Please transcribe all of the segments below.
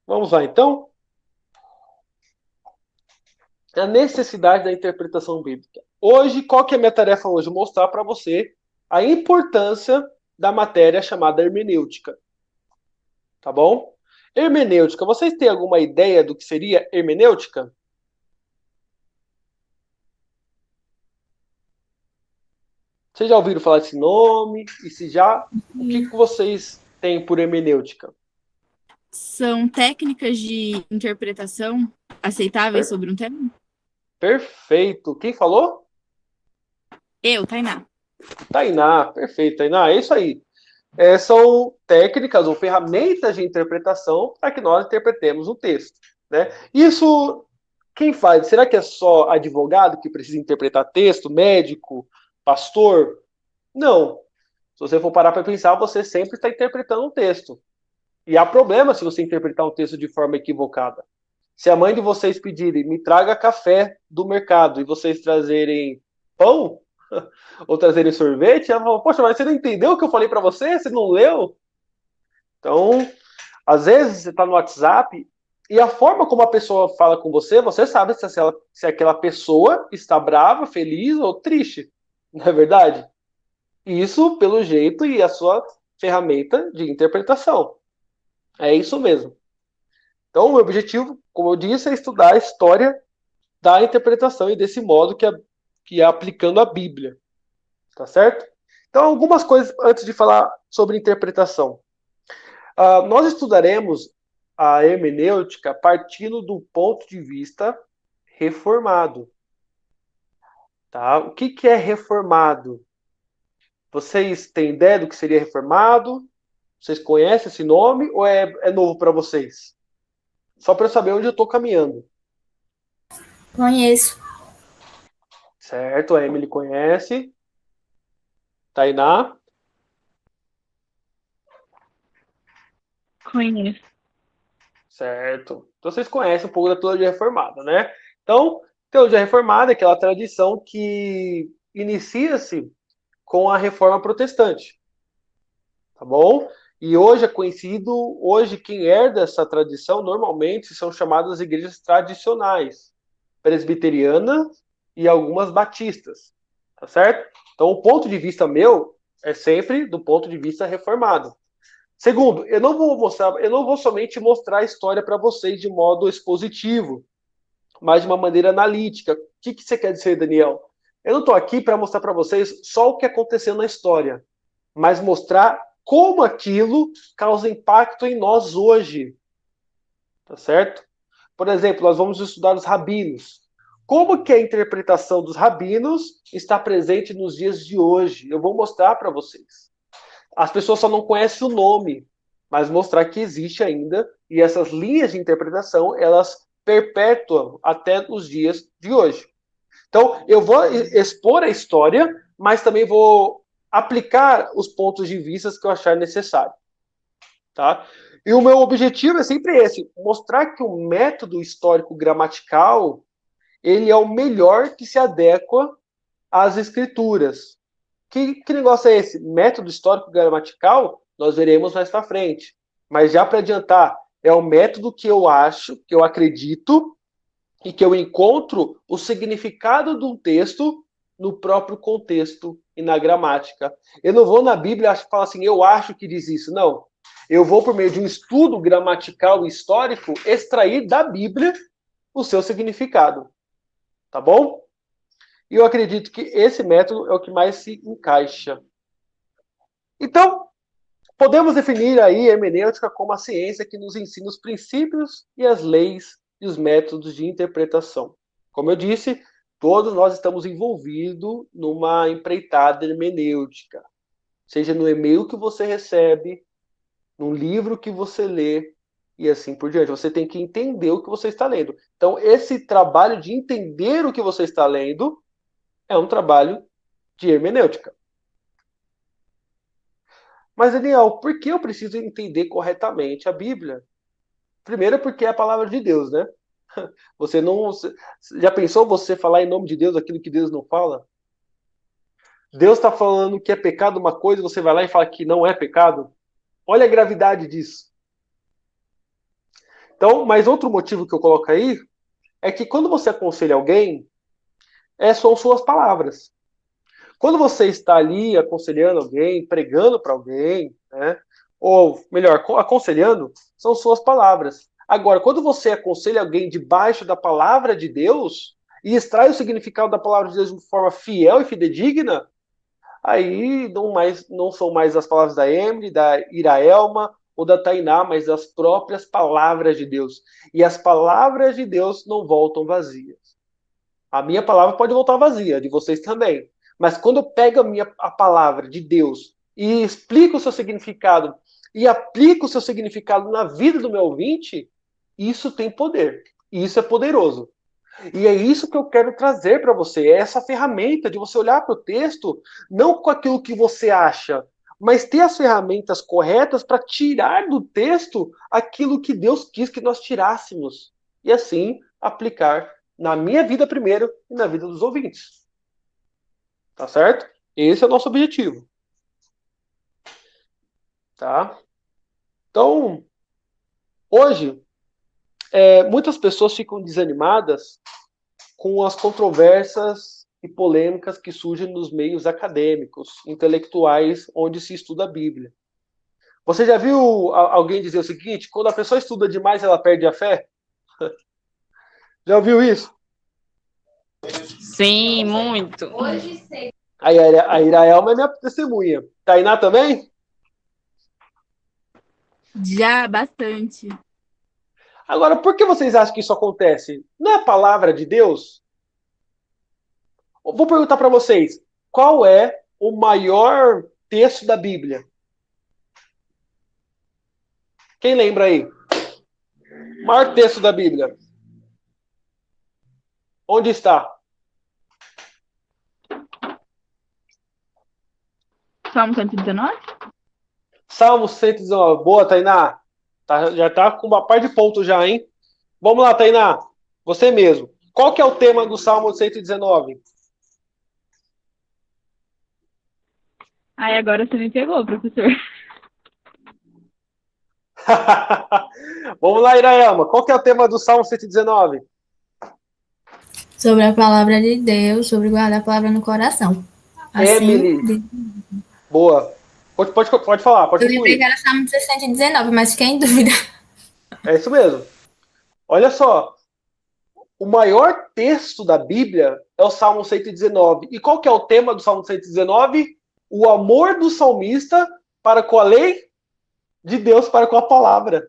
Vamos lá, então. A necessidade da interpretação bíblica. Hoje, qual que é a minha tarefa hoje? Mostrar para você a importância da matéria chamada hermenêutica. Tá bom? Hermenêutica. Vocês têm alguma ideia do que seria hermenêutica? Vocês já ouviram falar desse nome? E se já, o que E que vocês têm por hermenêutica? são técnicas de interpretação aceitáveis Per- sobre um tema? Perfeito. Quem falou? Eu, Tainá. Tainá. Perfeito, Tainá. É isso aí. São técnicas ou ferramentas de interpretação para que nós interpretemos o texto. Né? Isso, quem faz? Será que é só advogado que precisa interpretar texto, médico, pastor? Não. Se você for parar para pensar, você sempre está interpretando um texto. E há problema se você interpretar um texto de forma equivocada. Se a mãe de vocês pedirem, me traga café do mercado, e vocês trazerem pão, ou trazerem sorvete, ela fala, poxa, mas você não entendeu o que eu falei para você? Você não leu? Então, às vezes você está no WhatsApp e a forma como a pessoa fala com você, você sabe se aquela pessoa está brava, feliz ou triste. Não é verdade? Isso pelo jeito e a sua ferramenta de interpretação. É isso mesmo. Então, o meu objetivo, como eu disse, é estudar a história da interpretação e desse modo que é aplicando a Bíblia. Tá certo? Então, algumas coisas antes de falar sobre interpretação. Nós estudaremos a hermenêutica partindo do ponto de vista reformado. Tá? O que, que é reformado? Vocês têm ideia do que seria reformado? Vocês conhecem esse nome ou é novo para vocês? Só para eu saber onde eu estou caminhando. Conheço. Certo, a Emily conhece. Tainá? Conheço. Certo. Então vocês conhecem um pouco da teologia reformada, né? Então, teologia reformada é aquela tradição que inicia-se com a reforma protestante, tá bom? E hoje é conhecido, hoje quem herda essa tradição normalmente são chamadas igrejas tradicionais, presbiteriana e algumas batistas, tá certo? Então o ponto de vista meu é sempre do ponto de vista reformado. Segundo, eu não vou somente mostrar a história para vocês de modo expositivo, mas de uma maneira analítica. O que, que você quer dizer, Daniel? Eu não estou aqui para mostrar para vocês só o que aconteceu na história, mas mostrar como aquilo causa impacto em nós hoje, tá certo? Por exemplo, nós vamos estudar os rabinos. Como que a interpretação dos rabinos está presente nos dias de hoje? Eu vou mostrar para vocês. As pessoas só não conhecem o nome, mas mostrar que existe ainda e essas linhas de interpretação elas perpetuam até os dias de hoje. Então, eu vou expor a história, mas também vou aplicar os pontos de vista que eu achar necessário. Tá? E o meu objetivo é sempre esse, mostrar que o método histórico gramatical ele é o melhor que se adequa às escrituras. Que negócio é esse? Método histórico gramatical, nós veremos mais para frente. Mas já para adiantar, é o método que eu acho, que eu acredito e que eu encontro o significado de um texto no próprio contexto e na gramática. Eu não vou na Bíblia e falo assim, eu acho que diz isso. Não. Eu vou, por meio de um estudo gramatical e histórico, extrair da Bíblia o seu significado. Tá bom? E eu acredito que esse método é o que mais se encaixa. Então, podemos definir aí a hermenêutica como a ciência que nos ensina os princípios e as leis e os métodos de interpretação. Como eu disse, todos nós estamos envolvidos numa empreitada hermenêutica, seja no e-mail que você recebe, no livro que você lê e assim por diante. Você tem que entender o que você está lendo. Então, esse trabalho de entender o que você está lendo é um trabalho de hermenêutica. Mas, Daniel, por que eu preciso entender corretamente a Bíblia? Primeiro, porque é a palavra de Deus, né? Você não. Já pensou você falar em nome de Deus aquilo que Deus não fala? Deus está falando que é pecado uma coisa, você vai lá e fala que não é pecado? Olha a gravidade disso. Então, mas outro motivo que eu coloco aí é que quando você aconselha alguém, são suas palavras. Quando você está ali aconselhando alguém, pregando para alguém, né? Ou melhor, aconselhando, são suas palavras. Agora, quando você aconselha alguém debaixo da palavra de Deus e extrai o significado da palavra de Deus de forma fiel e fidedigna, aí não são mais as palavras da Emily, da Iraelma ou da Tainá, mas as próprias palavras de Deus. E as palavras de Deus não voltam vazias. A minha palavra pode voltar vazia, a de vocês também. Mas quando eu pego a palavra de Deus e explico o seu significado e aplico o seu significado na vida do meu ouvinte, isso tem poder. Isso é poderoso. E é isso que eu quero trazer para você. É essa ferramenta de você olhar para o texto, não com aquilo que você acha, mas ter as ferramentas corretas para tirar do texto aquilo que Deus quis que nós tirássemos. E assim aplicar na minha vida primeiro e na vida dos ouvintes. Tá certo? Esse é o nosso objetivo. Tá? Então, hoje, muitas pessoas ficam desanimadas com as controvérsias e polêmicas que surgem nos meios acadêmicos, intelectuais, onde se estuda a Bíblia. Você já viu alguém dizer o seguinte: quando a pessoa estuda demais, ela perde a fé? Já ouviu isso? Sim, muito. A Iraelma é minha testemunha. Tainá também? Já, bastante. Agora, por que vocês acham que isso acontece? Não é a palavra de Deus? Vou perguntar para vocês: qual é o maior texto da Bíblia? Quem lembra aí? O maior texto da Bíblia. Onde está? Salmo 119? Salmo 119. Boa, Tainá. Já tá com uma par de pontos já, hein? Vamos lá, Tainá. Você mesmo. Qual que é o tema do Salmo 119? Ai, agora você me pegou, professor. Vamos lá, Iraelma. Qual que é o tema do Salmo 119? Sobre a palavra de Deus, sobre guardar a palavra no coração. Assim, Emily. Boa. Pode falar, pode eu lembrei que concluir. era Salmo 119, mas fiquei em dúvida. É isso mesmo. Olha só. O maior texto da Bíblia é o Salmo 119. E qual que é o tema do Salmo 119? O amor do salmista para com a lei de Deus, para com a palavra.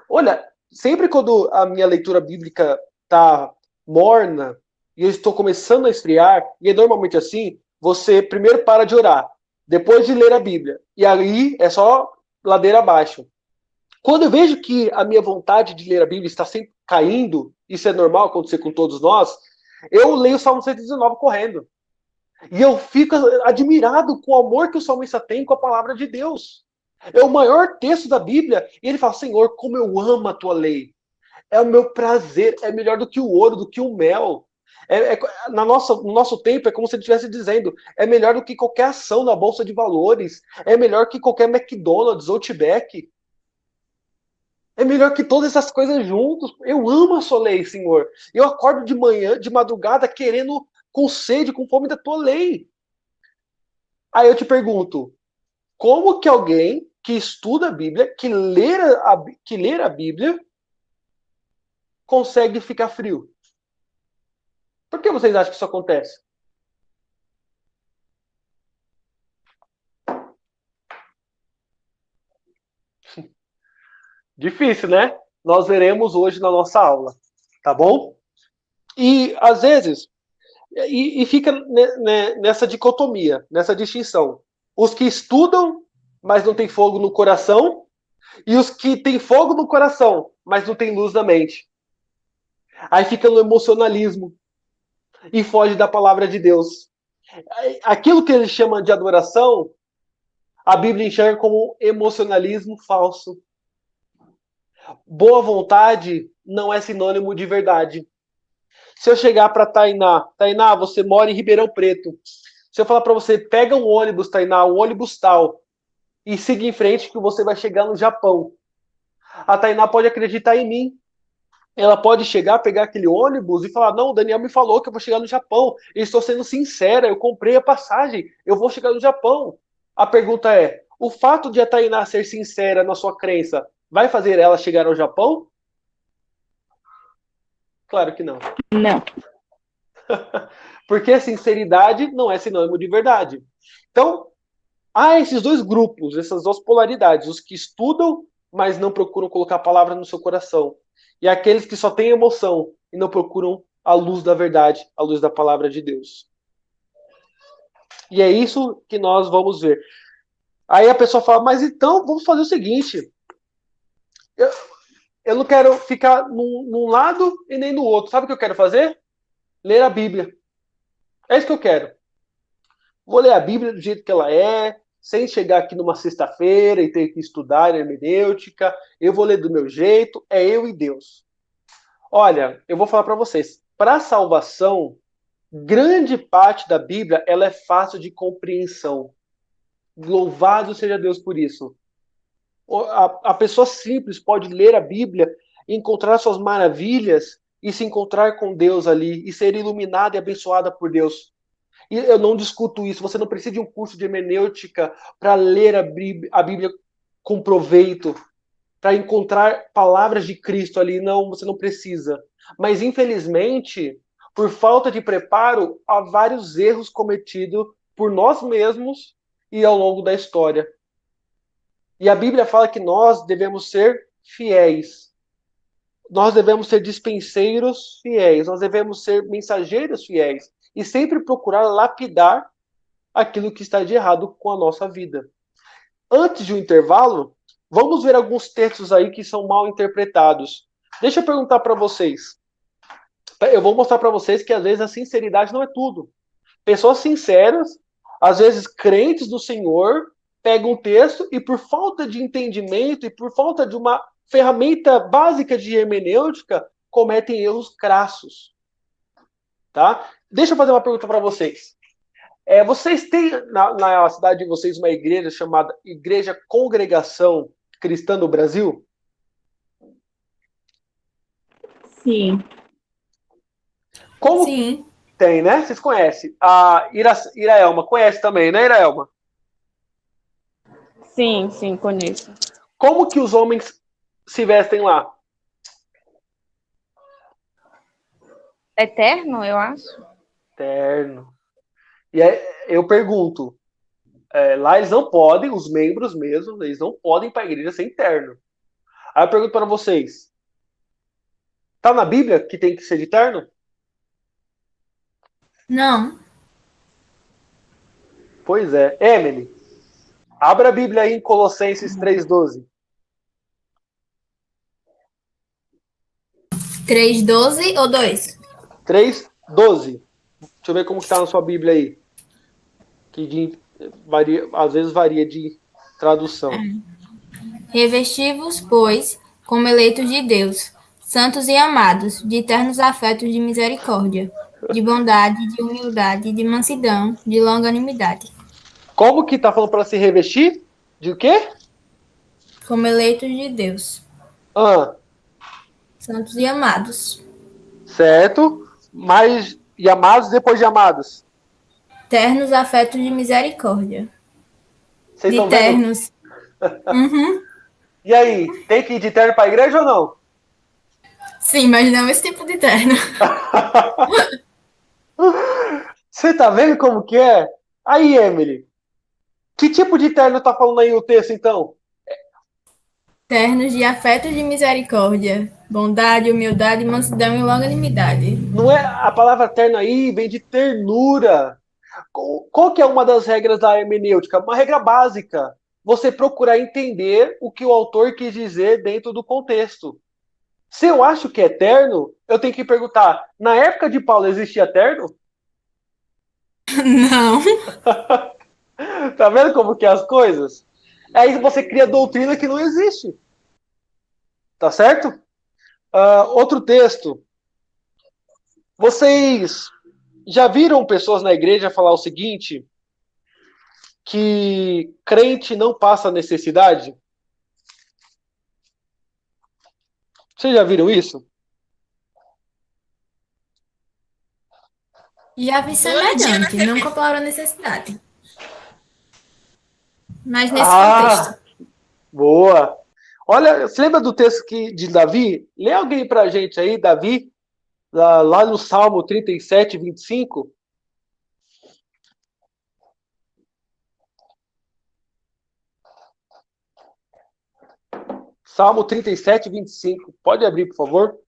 Olha, sempre quando a minha leitura bíblica está morna e eu estou começando a esfriar, e é normalmente assim, você primeiro para de orar, depois de ler a Bíblia. E aí é só ladeira abaixo. Quando eu vejo que a minha vontade de ler a Bíblia está sempre caindo, isso é normal acontecer com todos nós, eu leio o Salmo 119 correndo. E eu fico admirado com o amor que o salmista tem com a palavra de Deus. É o maior texto da Bíblia. E ele fala: Senhor, como eu amo a tua lei. É o meu prazer. É melhor do que o ouro, do que o mel. No nosso tempo, é como se ele estivesse dizendo: é melhor do que qualquer ação na Bolsa de Valores. É melhor que qualquer McDonald's, Outback. É melhor que todas essas coisas juntos. Eu amo a sua lei, Senhor. Eu acordo de manhã, de madrugada, querendo, com sede, com fome da tua lei. Aí eu te pergunto: como que alguém que estuda a Bíblia, que lê a Bíblia, consegue ficar frio? Por que vocês acham que isso acontece? Difícil, né? Nós veremos hoje na nossa aula, tá bom? E às vezes, fica nessa dicotomia, nessa distinção. Os que estudam, mas não têm fogo no coração, e os que têm fogo no coração, mas não têm luz na mente. Aí fica no emocionalismo e foge da palavra de Deus. Aquilo que eles chamam de adoração, a Bíblia enxerga como emocionalismo falso. Boa vontade não é sinônimo de verdade. Se eu chegar para Tainá, você mora em Ribeirão Preto. Se eu falar para você, pega um ônibus, Tainá, um ônibus tal, e siga em frente que você vai chegar no Japão. A Tainá pode acreditar em mim. Ela pode chegar, pegar aquele ônibus e falar, não, o Daniel me falou que eu vou chegar no Japão. Eu estou sendo sincera, eu comprei a passagem, eu vou chegar no Japão. A pergunta é, o fato de a Tainá ser sincera na sua crença vai fazer ela chegar ao Japão? Claro que não. Não. Porque sinceridade não é sinônimo de verdade. Então, há esses dois grupos, essas duas polaridades. Os que estudam, mas não procuram colocar a palavra no seu coração. E aqueles que só têm emoção e não procuram a luz da verdade, a luz da palavra de Deus. E é isso que nós vamos ver. Aí a pessoa fala, mas então vamos fazer o seguinte. Eu não quero ficar num lado e nem no outro. Sabe o que eu quero fazer? Ler a Bíblia. É isso que eu quero. Vou ler a Bíblia do jeito que ela é, sem chegar aqui numa sexta-feira e ter que estudar hermenêutica. Eu vou ler do meu jeito, é eu e Deus. Olha, eu vou falar para vocês. Para a salvação, grande parte da Bíblia ela é fácil de compreensão. Louvado seja Deus por isso. A pessoa simples pode ler a Bíblia, encontrar suas maravilhas e se encontrar com Deus ali e ser iluminada e abençoada por Deus. E eu não discuto isso. Você não precisa de um curso de hermenêutica para ler a Bíblia com proveito, para encontrar palavras de Cristo ali. Não, você não precisa. Mas, infelizmente, por falta de preparo, há vários erros cometidos por nós mesmos e ao longo da história. E a Bíblia fala que nós devemos ser fiéis. Nós devemos ser dispenseiros fiéis. Nós devemos ser mensageiros fiéis. E sempre procurar lapidar aquilo que está de errado com a nossa vida. Antes de um intervalo, vamos ver alguns textos aí que são mal interpretados. Deixa eu perguntar para vocês. Eu vou mostrar para vocês que às vezes a sinceridade não é tudo. Pessoas sinceras, às vezes crentes do Senhor, pegam um texto e por falta de entendimento e por falta de uma ferramenta básica de hermenêutica, cometem erros crassos. Tá? Deixa eu fazer uma pergunta para vocês. Vocês têm na cidade de vocês uma igreja chamada Igreja Congregação Cristã do Brasil? Sim. Como Sim. tem, né? Vocês conhecem. A Iraelma conhece também, né, Iraelma? Sim, sim, conheço. Como que os homens se vestem lá? Eterno, eu acho. Terno. E aí eu pergunto, lá eles não podem, os membros mesmo, eles não podem ir para a igreja sem terno. Aí eu pergunto para vocês, tá na Bíblia que tem que ser de terno? Não. Pois é. Emily, abra a Bíblia aí em Colossenses 3:12. 3:12 ou 2? 3:12. Deixa eu ver como está na sua Bíblia aí. Que varia, às vezes varia de tradução. Revesti-vos, pois, como eleitos de Deus, santos e amados, de eternos afetos de misericórdia, de bondade, de humildade, de mansidão, de longanimidade. Como que tá falando para se revestir? De o quê? Como eleitos de Deus, Ah, santos e amados, certo. Mas, e amados depois de amados? ternos afetos de misericórdia. Vocês De estão vendo? ternos. Uhum. E aí, tem que ir de terno para a igreja ou não? Sim, mas não esse tipo de terno. Você tá vendo como que é? Aí, Emily, que tipo de terno tá falando aí o texto, então? Ternos de afetos de misericórdia, bondade, humildade, mansidão e longanimidade. Não é a palavra terno aí, vem de ternura. Qual que é uma das regras da hermenêutica? Uma regra básica. Você procurar entender o que o autor quis dizer dentro do contexto. Se eu acho que é terno, eu tenho que perguntar, na época de Paulo existia terno? Não. Tá vendo como que é as coisas? Aí você cria doutrina que não existe. Tá certo? Outro texto. Vocês já viram pessoas na igreja falar o seguinte, que crente não passa necessidade? Vocês já viram isso? Já vi semelhante, não comparou a necessidade. Mas nesse contexto. Ah, boa. Olha, você lembra do texto de Davi? Lê alguém pra gente aí, Davi, lá no Salmo 37, 25. Salmo 37, 25. Pode abrir, por favor?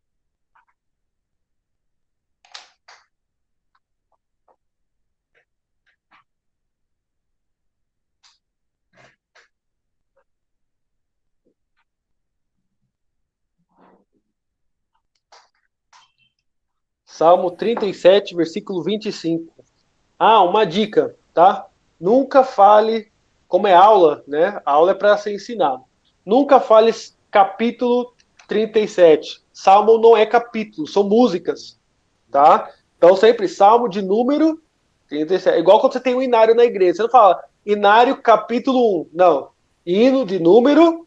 Salmo 37, versículo 25. Ah, uma dica, tá? Nunca fale, como é aula, né? A aula é para ser ensinado. Nunca fale capítulo 37. Salmo não é capítulo, são músicas, tá? Então sempre salmo de número 37. Igual quando você tem um inário na igreja. Você não fala inário capítulo 1. Não. Hino de número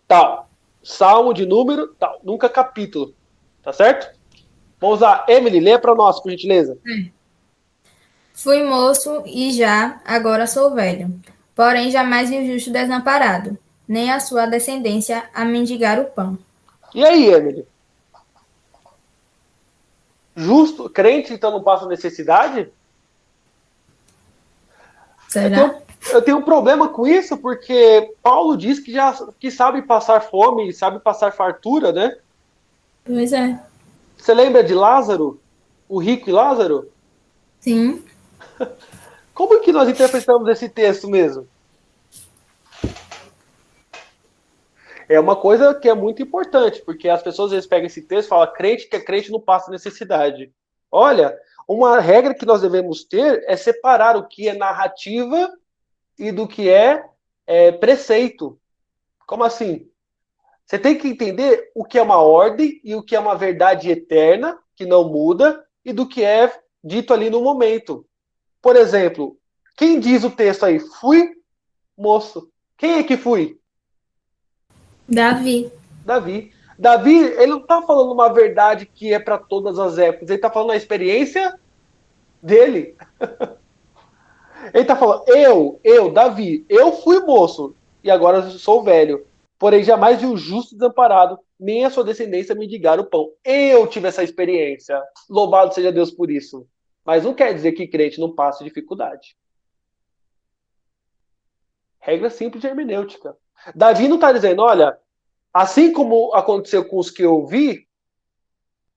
tal. Salmo de número tal. Nunca capítulo. Tá certo? Vamos lá. Emily, lê para nós, por gentileza. Fui moço e agora sou velho. Porém, jamais vi o justo desamparado, nem a sua descendência a mendigar o pão. E aí, Emily? Justo, crente então não passa necessidade? Será? Eu tenho um problema com isso, porque Paulo diz que sabe passar fome, sabe passar fartura, né? Pois é. Você lembra de Lázaro? O rico e Lázaro? Sim. Como que nós interpretamos esse texto mesmo? É uma coisa que é muito importante, porque as pessoas às vezes pegam esse texto e falam crente que é crente não passa necessidade. Olha, uma regra que nós devemos ter é separar o que é narrativa e do que é preceito. Como assim? Você tem que entender o que é uma ordem e o que é uma verdade eterna, que não muda, e do que é dito ali no momento. Por exemplo, quem diz o texto aí? Fui moço. Quem é que fui? Davi. Davi. Davi, ele não está falando uma verdade que é para todas as épocas, ele está falando a experiência dele. Ele está falando, Davi, eu fui moço e agora sou velho. Porém, jamais vi o justo desamparado, nem a sua descendência mendigar o pão. Eu tive essa experiência. Louvado seja Deus por isso. Mas não quer dizer que crente não passe dificuldade. Regra simples de hermenêutica. Davi não está dizendo, olha, assim como aconteceu com os que eu vi,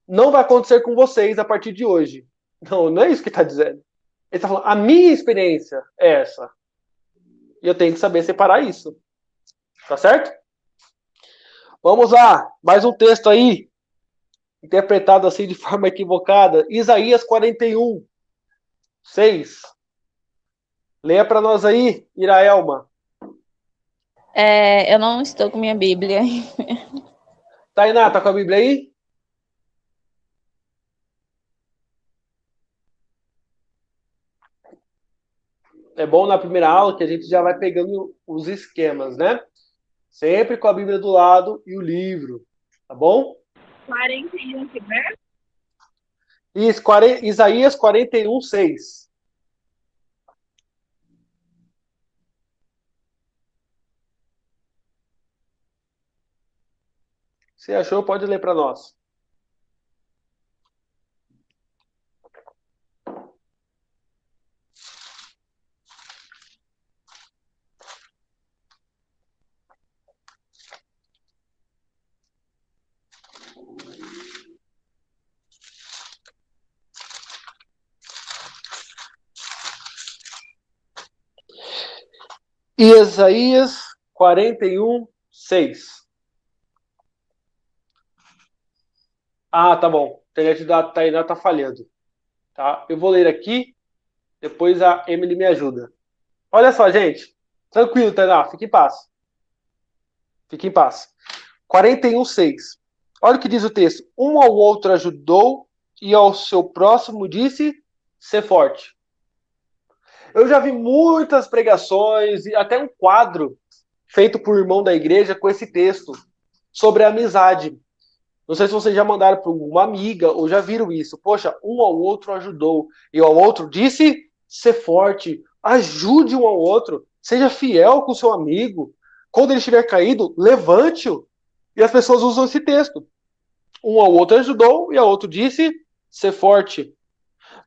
não vai acontecer com vocês a partir de hoje. Não, não é isso que está dizendo. Ele está falando, a minha experiência é essa. E eu tenho que saber separar isso. Tá certo? Vamos lá, mais um texto aí, interpretado assim de forma equivocada. Isaías 41, 6. Leia para nós aí, Iraelma. Eu não estou com minha Bíblia. Tainá, tá com a Bíblia aí? É bom na primeira aula que a gente já vai pegando os esquemas, né? Sempre com a Bíblia do lado e o livro, tá bom? 41, que verso? Isso, Isaías 41, 6. Se achou, pode ler para nós. Isaías 41, 6. Ah, tá bom. A internet da Tainá tá falhando. Tá? Eu vou ler aqui, depois a Emily me ajuda. Olha só, gente. Tranquilo, Tainá. Fique em paz. Fique em paz. 41, 6. Olha o que diz o texto. Um ao outro ajudou e ao seu próximo disse, ser forte. Eu já vi muitas pregações e até um quadro feito por irmão da igreja com esse texto sobre a amizade. Não sei se vocês já mandaram para uma amiga ou já viram isso. Poxa, um ao outro ajudou. E ao outro disse ser forte. Ajude um ao outro. Seja fiel com o seu amigo. Quando ele estiver caído, levante-o. E as pessoas usam esse texto. Um ao outro ajudou e ao outro disse ser forte.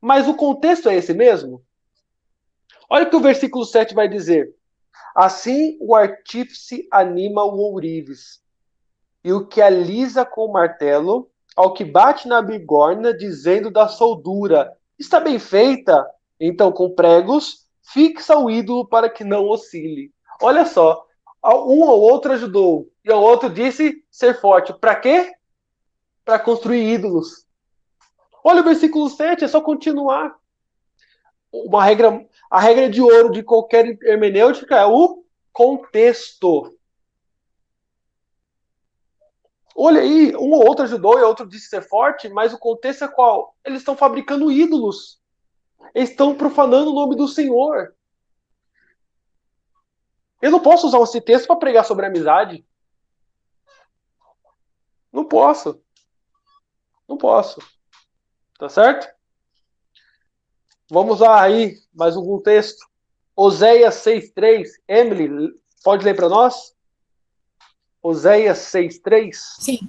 Mas o contexto é esse mesmo? Olha o que o versículo 7 vai dizer. Assim o artífice anima o ourives, e o que alisa com o martelo, ao que bate na bigorna, dizendo da soldura, está bem feita? Então, com pregos, fixa o ídolo para que não oscile. Olha só, um ao outro ajudou, e ao outro disse ser forte. Para quê? Para construir ídolos. Olha o versículo 7, é só continuar. A regra de ouro de qualquer hermenêutica é o contexto. Olha aí, um ou outro ajudou e o outro disse ser forte, mas o contexto é qual? Eles estão fabricando ídolos. Eles estão profanando o nome do Senhor. Eu não posso usar esse texto para pregar sobre amizade. Não posso. Não posso. Tá certo? Vamos lá aí, mais algum texto. Oséias 6:3. Emily, pode ler para nós? Oséias 6:3. Sim.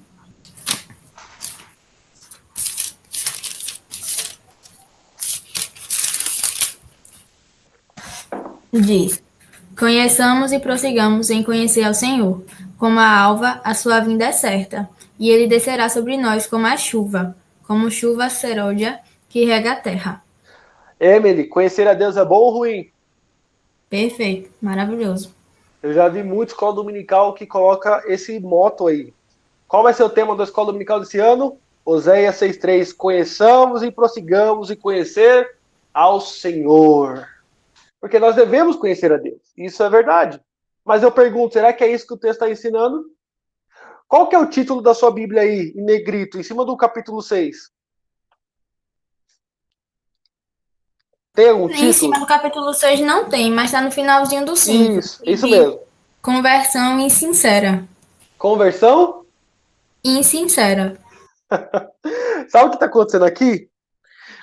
Diz: Conheçamos e prossigamos em conhecer ao Senhor. Como a alva, a sua vinda é certa, e ele descerá sobre nós como chuva serôdia que rega a terra. Emily, conhecer a Deus é bom ou ruim? Perfeito, maravilhoso. Eu já vi muito escola dominical que coloca esse moto aí. Qual vai ser o tema da escola dominical desse ano? Oséias 6:3. Conheçamos e prossigamos em conhecer ao Senhor. Porque nós devemos conhecer a Deus. Isso é verdade. Mas eu pergunto, será que é isso que o texto está ensinando? Qual que é o título da sua Bíblia aí, em negrito, em cima do capítulo 6? Tem algum Em cima título? do capítulo 6 não tem, mas está no finalzinho do 5. Isso De mesmo. conversão insincera. Conversão? Insincera. Sabe o que está acontecendo aqui?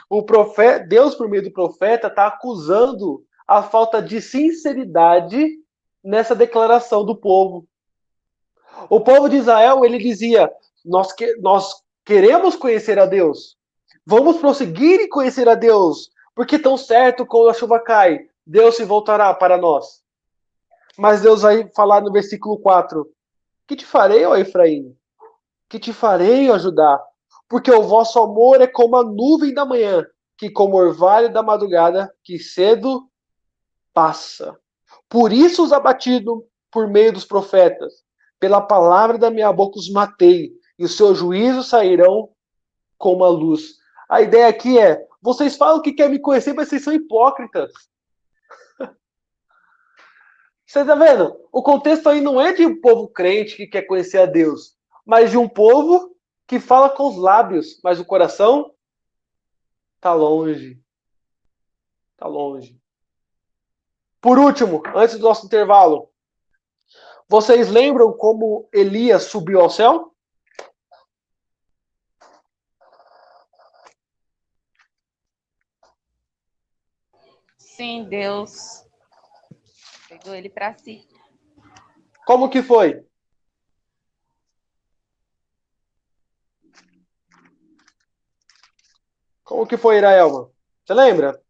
O profeta, Deus, por meio do profeta, está acusando a falta de sinceridade nessa declaração do povo. O povo de Israel, ele dizia, nós queremos conhecer a Deus. Vamos prosseguir em conhecer a Deus, porque tão certo quando a chuva cai, Deus se voltará para nós. Mas Deus vai falar no versículo 4, que te farei, ó Efraim? Que te farei, ó Judá? Porque o vosso amor é como a nuvem da manhã, que como o orvalho da madrugada, que cedo passa. Por isso os abati por meio dos profetas. Pela palavra da minha boca os matei, e os seus juízos sairão como a luz. A ideia aqui é, vocês falam que querem me conhecer, mas vocês são hipócritas. Você está vendo? O contexto aí não é de um povo crente que quer conhecer a Deus, mas de um povo que fala com os lábios, mas o coração está longe. Está longe. Por último, antes do nosso intervalo, vocês lembram como Elias subiu ao céu? Sim, Deus pegou ele para si. Como que foi? Como que foi, Iraelma? Você lembra?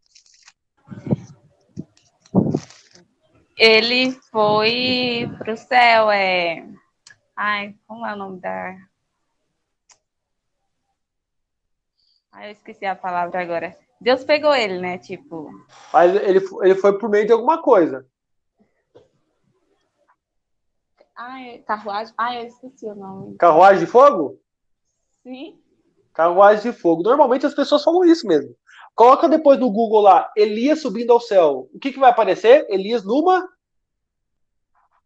Ele foi pro céu, Ai, como é o nome da... Ai, eu esqueci a palavra agora. Deus pegou ele, né? Tipo... Mas ele foi por meio de alguma coisa. Ai, carruagem... Ai, eu esqueci o nome. Carruagem de fogo? Sim. Carruagem de fogo. Normalmente as pessoas falam isso mesmo. Coloca depois no Google lá, Elias subindo ao céu. O que vai aparecer? Elias numa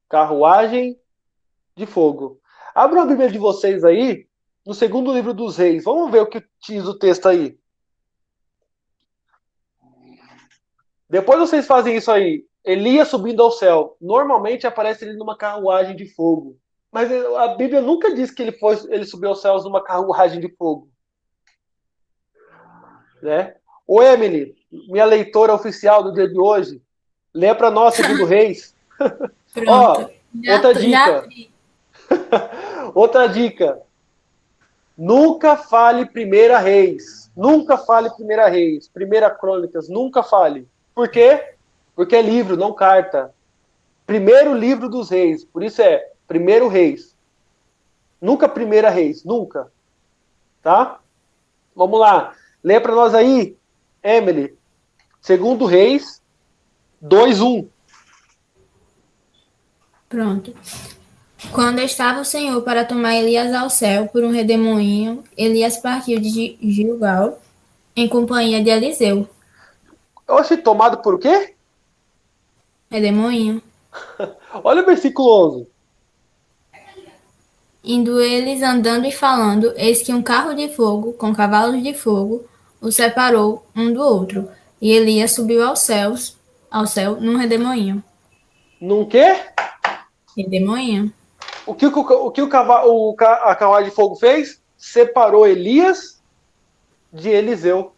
carruagem de fogo. Abra a Bíblia de vocês aí, no segundo livro dos Reis. Vamos ver o que diz o texto aí. Depois vocês fazem isso aí. Elias subindo ao céu. Normalmente aparece ele numa carruagem de fogo. Mas a Bíblia nunca diz que ele subiu aos céus numa carruagem de fogo, né? Ô, Emily, minha leitora oficial do dia de hoje, lê para nós, segundo Reis. Pronto. Ó, outra Já dica. abri. Outra dica. Nunca fale Primeira Reis. Nunca fale Primeira Reis. Primeira Crônicas, nunca fale. Por quê? Porque é livro, não carta. Primeiro livro dos reis. Por isso é Primeiro Reis. Nunca Primeira Reis. Nunca. Tá? Vamos lá. Lê para nós aí, Emily. Segundo Reis 2:1. Pronto. Quando estava o Senhor para tomar Elias ao céu por um redemoinho, Elias partiu de Gilgal em companhia de Eliseu. Oxe, tomado por quê? Redemoinho. Olha o versículo 11. Indo eles andando e falando, eis que um carro de fogo, com cavalos de fogo, os separou um do outro. E Elias subiu ao céu, num redemoinho. Num quê? Redemoinho? A carruagem de fogo fez? Separou Elias de Eliseu.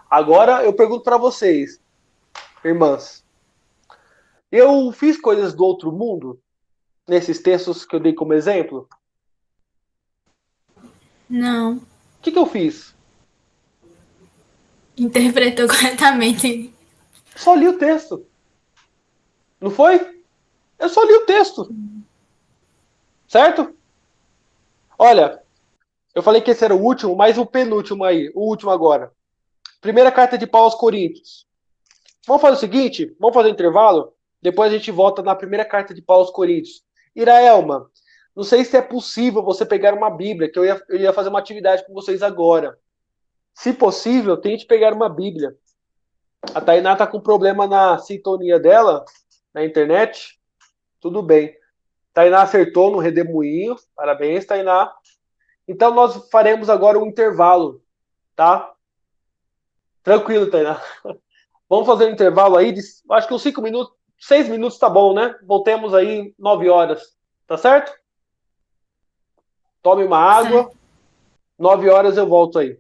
Agora eu pergunto para vocês, irmãs. Eu fiz coisas do outro mundo nesses textos que eu dei como exemplo? Não. O que eu fiz? Interpretou corretamente. Só li o texto. Não foi? Eu só li o texto. Certo? Olha, eu falei que esse era o último, mas o penúltimo aí. O último agora. Primeira carta de Paulo aos Coríntios. Vamos fazer o seguinte? Vamos fazer um intervalo? Depois a gente volta na primeira carta de Paulo aos Coríntios. Iraelma, não sei se é possível você pegar uma Bíblia, que eu ia fazer uma atividade com vocês agora. Se possível, tente pegar uma Bíblia. A Tainá tá com problema na sintonia dela, na internet. Tudo bem. Tainá acertou no redemoinho. Parabéns, Tainá. Então nós faremos agora um intervalo, tá? Tranquilo, Tainá. Vamos fazer um intervalo aí de, acho que uns 5 minutos, 6 minutos tá bom, né? Voltemos aí 9 horas. Tá certo? Tome uma água. Certo. 9 horas eu volto aí.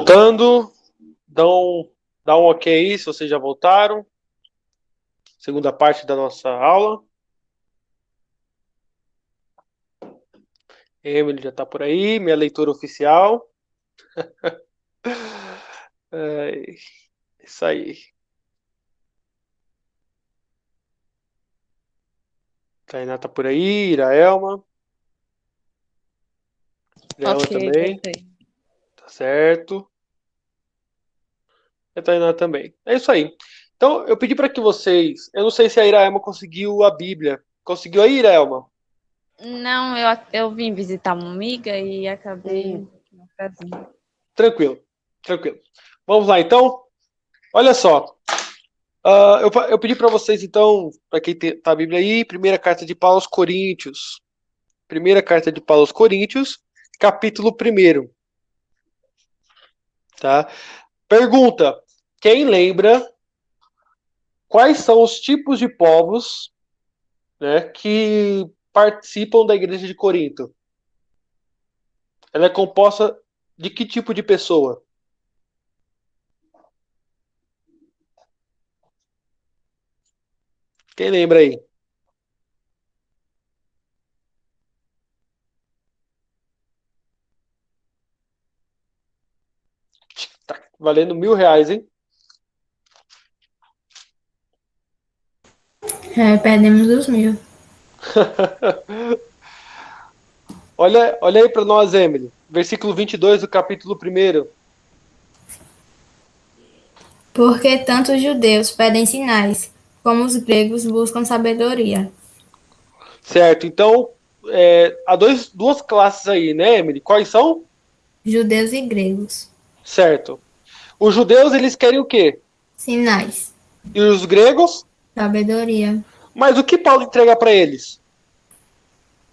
Voltando, dá um ok aí se vocês já voltaram. Segunda parte da nossa aula. Emily já está por aí, minha leitora oficial. É, isso aí. Tainá tá por aí, Iraelma. Iraelma Ok, também, voltei. tá certo. E a Tainá também. É isso aí. Então, eu pedi para que vocês. Eu não sei se a Iraelma conseguiu a Bíblia. Conseguiu aí, Iraelma? Não, eu vim visitar uma amiga e acabei não fazendo. Tranquilo, tranquilo. Vamos lá, então. Olha só. Eu pedi para vocês, então, para quem tá a Bíblia aí, primeira carta de Paulo aos Coríntios. Primeira carta de Paulo aos Coríntios, capítulo 1. Tá? Pergunta: quem lembra quais são os tipos de povos, né, que participam da igreja de Corinto? Ela é composta de que tipo de pessoa? Quem lembra aí? Tá valendo R$ 1.000, hein? Perdemos os 1.000. Olha aí para nós, Emily. Versículo 22 do capítulo 1. Porque tanto os judeus pedem sinais, como os gregos buscam sabedoria. Certo, então há duas classes aí, né, Emily? Quais são? Judeus e gregos. Certo. Os judeus, eles querem o quê? Sinais. E os gregos? Sabedoria. Mas o que Paulo entrega para eles?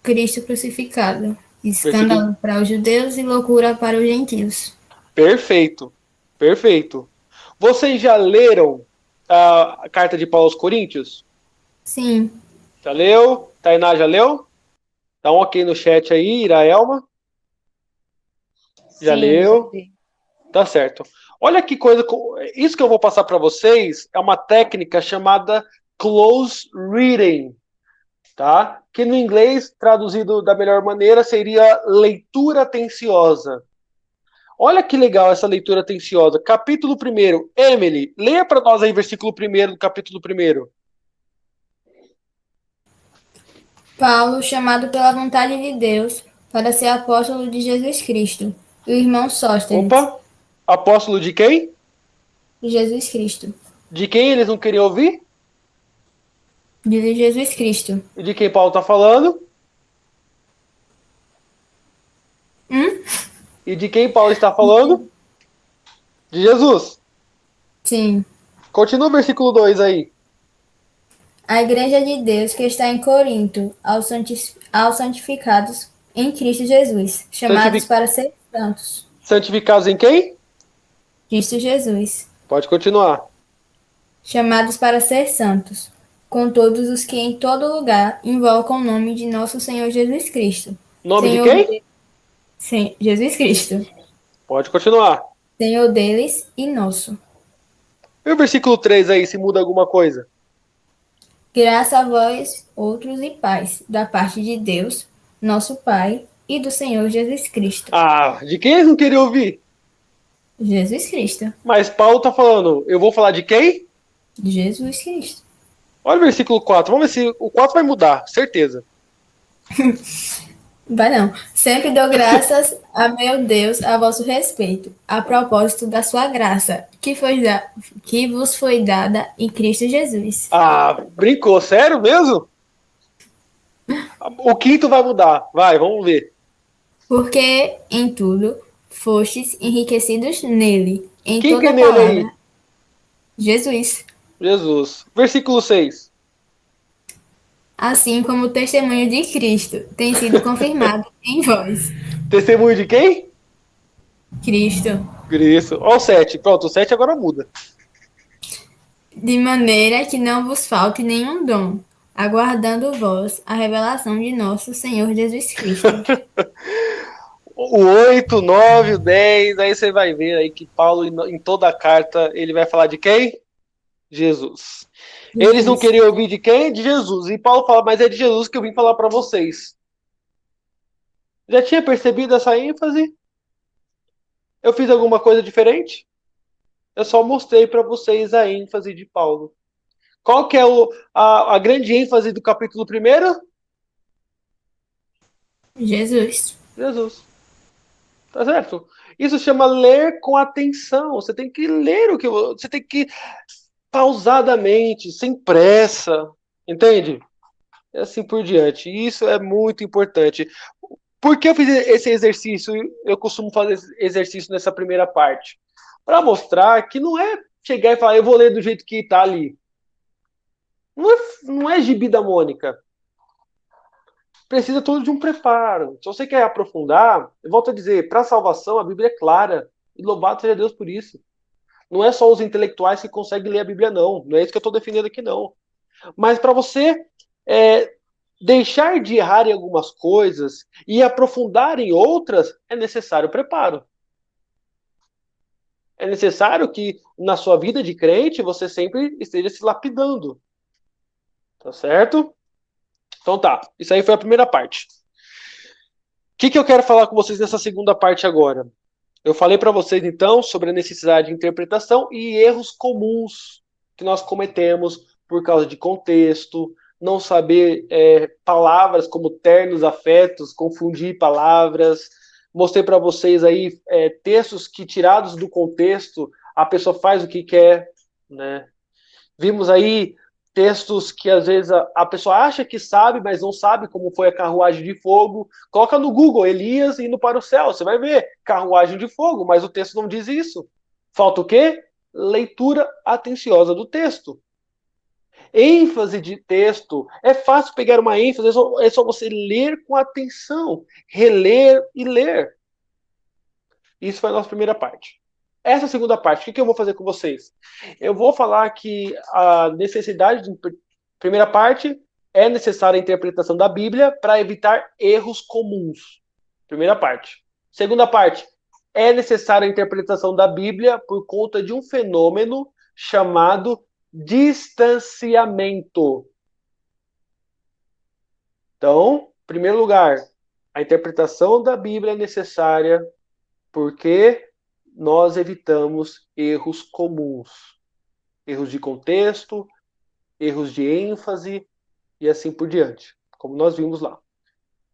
Cristo crucificado. Versículo Escândalo para os judeus e loucura para os gentios. perfeito. Perfeito. Vocês já leram a carta de Paulo aos Coríntios? Sim. Já leu? Tainá já leu? Dá um ok no chat aí, Iraelma. Já Sim, já leu? vi. Tá certo. Olha que coisa. Isso que eu vou passar para vocês é uma técnica chamada close reading, tá? Que no inglês, traduzido da melhor maneira, seria leitura atenciosa. Olha que legal essa leitura atenciosa. Capítulo 1. Emily, leia para nós aí versículo 1 do capítulo 1. Paulo, chamado pela vontade de Deus para ser apóstolo de Jesus Cristo. E o irmão Sóstenes, Opa! Apóstolo de quem? de Jesus Cristo. De quem eles não queriam ouvir? De Jesus Cristo. E de quem Paulo está falando? E de quem Paulo está falando? De Jesus. Sim. Continua o versículo 2 aí. A igreja de Deus que está em Corinto, aos santificados em Cristo Jesus, chamados para ser santos. Santificados em quem? Cristo Jesus. Pode continuar. Chamados para ser santos, com todos os que em todo lugar invocam o nome de nosso Senhor Jesus Cristo. Nome de Senhor quem? Jesus Cristo. Pode continuar. Senhor deles e nosso. E o versículo 3 aí, se muda alguma coisa? Graça a vós, outros, e paz, da parte de Deus, nosso Pai, e do Senhor Jesus Cristo. Ah, de quem eles não queriam ouvir? Jesus Cristo. Mas Paulo está falando, eu vou falar de quem? Jesus Cristo. Olha o versículo 4. Vamos ver se o 4 vai mudar, certeza. Vai não. Sempre dou graças a meu Deus a vosso respeito, a propósito da sua graça, que vos foi dada em Cristo Jesus. Ah, brincou, sério mesmo? O quinto vai mudar. Vai, vamos ver. Porque em tudo fostes enriquecidos nele, em Quem que é toda nele palavra. aí? Jesus. Jesus. Versículo 6. Assim como o testemunho de Cristo tem sido confirmado em vós. Testemunho de quem? Cristo. Cristo. Ó o 7. Pronto, o 7 agora muda. De maneira que não vos falte nenhum dom, aguardando vós a revelação de nosso Senhor Jesus Cristo. o 8, o 9, o 10, aí você vai ver aí que Paulo, em toda a carta, ele vai falar de quem? Jesus. Eles não queriam ouvir de quem? De Jesus. E Paulo fala, mas é de Jesus que eu vim falar para vocês. Já tinha percebido essa ênfase? Eu fiz alguma coisa diferente? Eu só mostrei para vocês a ênfase de Paulo. Qual que é a grande ênfase do capítulo 1? Jesus. Jesus. Tá certo? Isso chama ler com atenção. Você tem que ler você tem que pausadamente, sem pressa. Entende? E assim por diante. Isso é muito importante. Por que eu fiz esse exercício? Eu costumo fazer esse exercício nessa primeira parte. Para mostrar que não é chegar e falar, eu vou ler do jeito que está ali. Não é gibi da Mônica. Precisa todo de um preparo. Se você quer aprofundar, eu volto a dizer, para a salvação a Bíblia é clara. E louvado seja Deus por isso. Não é só os intelectuais que conseguem ler a Bíblia, não. Não é isso que eu estou defendendo aqui, não. Mas para você deixar de errar em algumas coisas e aprofundar em outras, é necessário preparo. É necessário que na sua vida de crente você sempre esteja se lapidando. Tá certo? Então tá, isso aí foi a primeira parte. O que eu quero falar com vocês nessa segunda parte agora? Eu falei para vocês então sobre a necessidade de interpretação e erros comuns que nós cometemos por causa de contexto, não saber palavras como ternos, afetos, confundir palavras. Mostrei para vocês aí textos que, tirados do contexto, a pessoa faz o que quer, né? Vimos aí textos que às vezes a pessoa acha que sabe, mas não sabe como foi a carruagem de fogo. Coloca no Google, Elias indo para o céu, você vai ver, carruagem de fogo, mas o texto não diz isso. Falta o quê? Leitura atenciosa do texto. ênfase de texto. É fácil pegar uma ênfase, é só você ler com atenção, reler e ler. Isso foi a nossa primeira parte. Essa segunda parte, o que eu vou fazer com vocês? Eu vou falar que a necessidade de... Primeira parte, é necessária a interpretação da Bíblia para evitar erros comuns. Primeira parte. Segunda parte, é necessária a interpretação da Bíblia por conta de um fenômeno chamado distanciamento. Então, em primeiro lugar, a interpretação da Bíblia é necessária porque nós evitamos erros comuns. Erros de contexto, erros de ênfase e assim por diante, como nós vimos lá.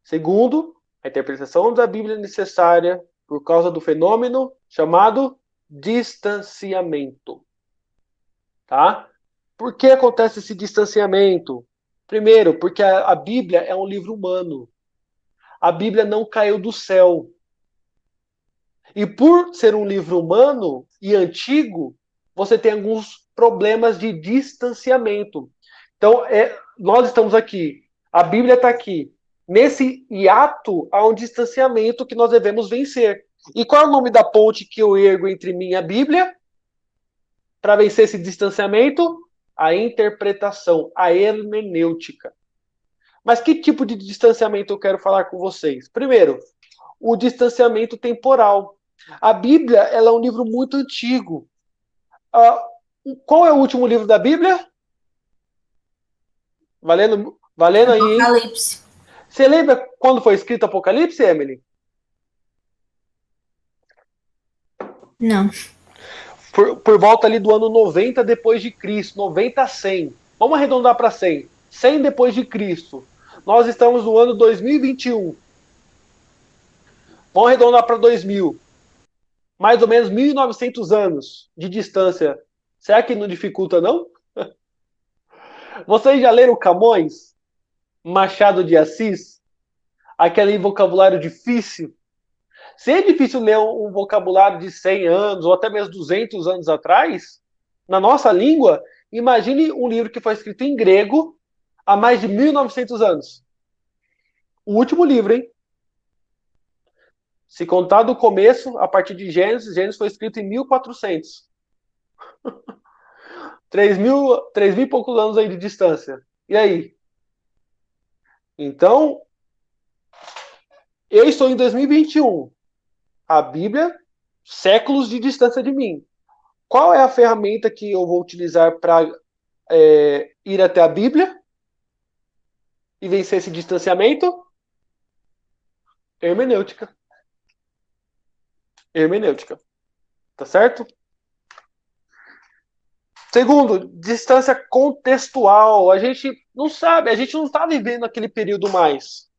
Segundo, a interpretação da Bíblia é necessária por causa do fenômeno chamado distanciamento. Tá? Por que acontece esse distanciamento? Primeiro, porque a Bíblia é um livro humano. A Bíblia não caiu do céu. E por ser um livro humano e antigo, você tem alguns problemas de distanciamento. Então, nós estamos aqui, a Bíblia está aqui. Nesse hiato, há um distanciamento que nós devemos vencer. E qual é o nome da ponte que eu ergo entre mim e a Bíblia? Para vencer esse distanciamento? A interpretação, a hermenêutica. Mas que tipo de distanciamento eu quero falar com vocês? Primeiro, o distanciamento temporal. A Bíblia ela é um livro muito antigo. Qual é o último livro da Bíblia? Valendo aí, hein? Apocalipse. Você lembra quando foi escrito Apocalipse, Emily? Não. Por volta ali do ano 90 depois de Cristo, 90 a 100. Vamos arredondar para 100. 100 depois de Cristo. Nós estamos no ano 2021. Vamos arredondar para 2000. Mais ou menos 1.900 anos de distância. Será que não dificulta, não? Vocês já leram Camões? Machado de Assis? Aquele vocabulário difícil? Se é difícil ler um vocabulário de 100 anos, ou até mesmo 200 anos atrás, na nossa língua, imagine um livro que foi escrito em grego há mais de 1.900 anos. O último livro, hein? Se contar do começo, a partir de Gênesis foi escrito em 1400. 3.000 e poucos anos aí de distância. E aí? Então, eu estou em 2021. A Bíblia, séculos de distância de mim. Qual é a ferramenta que eu vou utilizar para ir até a Bíblia e vencer esse distanciamento? Hermenêutica. Hermenêutica. Tá certo? Segundo, distância contextual. A gente não sabe, a gente não está vivendo aquele período mais.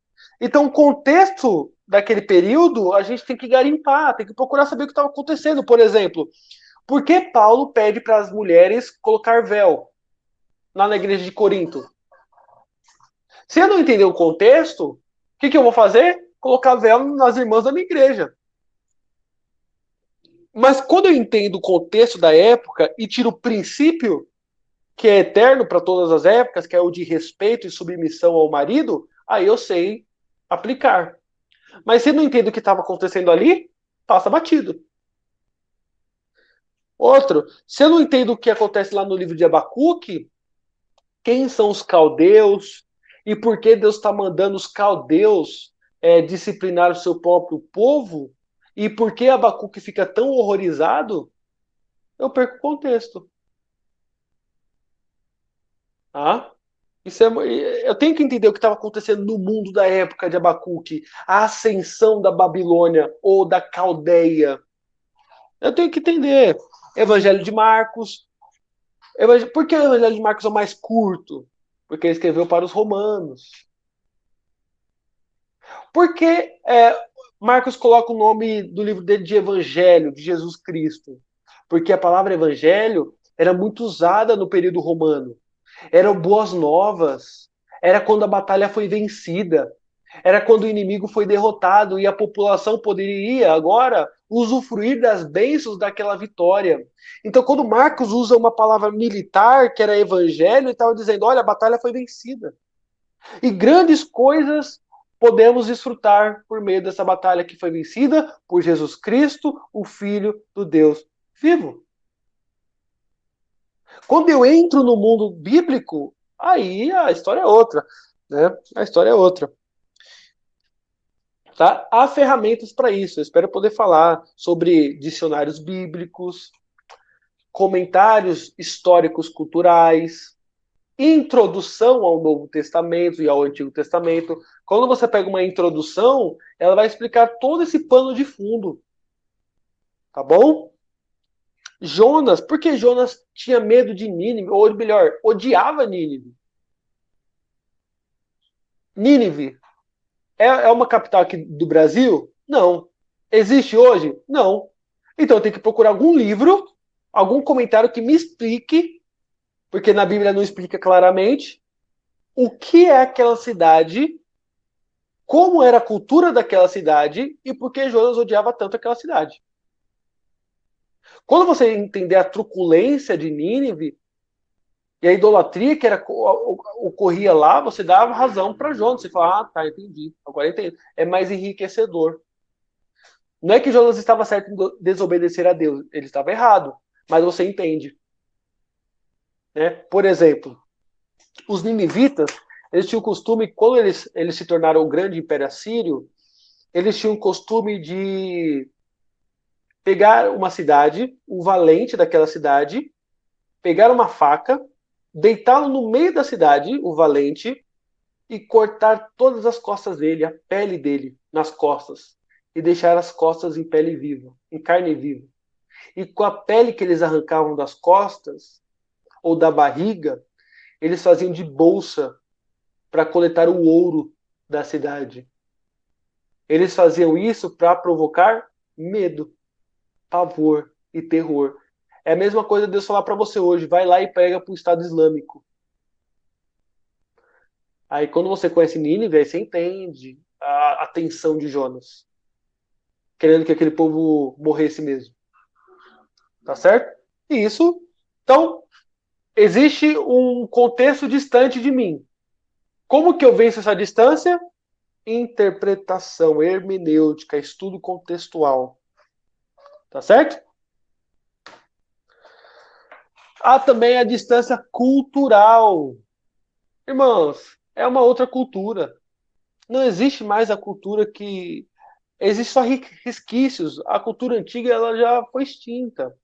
Então, o contexto daquele período, a gente tem que garimpar, tem que procurar saber o que estava acontecendo. Por exemplo, por que Paulo pede para as mulheres colocar véu lá na igreja de Corinto? Se eu não entender o contexto, o que eu vou fazer? Colocar véu nas irmãs da minha igreja. Mas quando eu entendo o contexto da época e tiro o princípio que é eterno para todas as épocas, que é o de respeito e submissão ao marido, aí eu sei aplicar. Mas se eu não entendo o que estava acontecendo ali, passa batido. Outro, se eu não entendo o que acontece lá no livro de Abacuque, quem são os caldeus e por que Deus está mandando os caldeus disciplinar o seu próprio povo e por que Abacuque fica tão horrorizado, eu perco o contexto. Tá? Eu tenho que entender o que estava acontecendo no mundo da época de Abacuque, a ascensão da Babilônia ou da Caldeia. Eu tenho que entender. Evangelho de Marcos. Por que o Evangelho de Marcos é o mais curto? Porque ele escreveu para os romanos. Por que Marcos coloca o nome do livro dele de Evangelho, de Jesus Cristo? Porque a palavra Evangelho era muito usada no período romano. Eram boas novas. Era quando a batalha foi vencida. Era quando o inimigo foi derrotado e a população poderia agora usufruir das bênçãos daquela vitória. Então, quando Marcos usa uma palavra militar, que era evangelho, ele estava dizendo: olha, a batalha foi vencida. E grandes coisas podemos desfrutar por meio dessa batalha que foi vencida por Jesus Cristo, o Filho do Deus vivo. Quando eu entro no mundo bíblico, aí a história é outra. Né? A história é outra. Tá? Há ferramentas para isso. Eu espero poder falar sobre dicionários bíblicos, comentários históricos culturais, introdução ao Novo Testamento e ao Antigo Testamento. Quando você pega uma introdução, ela vai explicar todo esse pano de fundo. Tá bom? Jonas, por que Jonas tinha medo de Nínive? Ou melhor, odiava Nínive? Nínive é uma capital aqui do Brasil? Não. Existe hoje? Não. Então eu tenho que procurar algum livro, algum comentário que me explique, porque na Bíblia não explica claramente, o que é aquela cidade, como era a cultura daquela cidade e por que Jonas odiava tanto aquela cidade. Quando você entender a truculência de Nínive e a idolatria que ocorria lá, você dava razão para Jonas. Você fala, tá, entendi. Agora entendi. É mais enriquecedor. Não é que Jonas estava certo em desobedecer a Deus. Ele estava errado. Mas você entende. Né? Por exemplo, os ninivitas, eles tinham o costume, quando eles se tornaram o grande império assírio, eles tinham o costume de pegar uma cidade, o valente daquela cidade, pegar uma faca, deitá-lo no meio da cidade, o valente, e cortar todas as costas dele, a pele dele, nas costas, e deixar as costas em pele viva, em carne viva. E com a pele que eles arrancavam das costas, ou da barriga, eles faziam de bolsa para coletar o ouro da cidade. Eles faziam isso para provocar medo, pavor e terror. É a mesma coisa Deus falar para você hoje, vai lá e pega para o Estado Islâmico. Aí quando você conhece Nínive, aí você entende a tensão de Jonas. Querendo que aquele povo morresse mesmo. Tá certo? E isso, então, existe um contexto distante de mim. Como que eu venço essa distância? Interpretação, hermenêutica, estudo contextual. Tá certo? Há também a distância cultural. Irmãos, é uma outra cultura. Não existe mais a cultura que Existem só resquícios. A cultura antiga ela já foi extinta.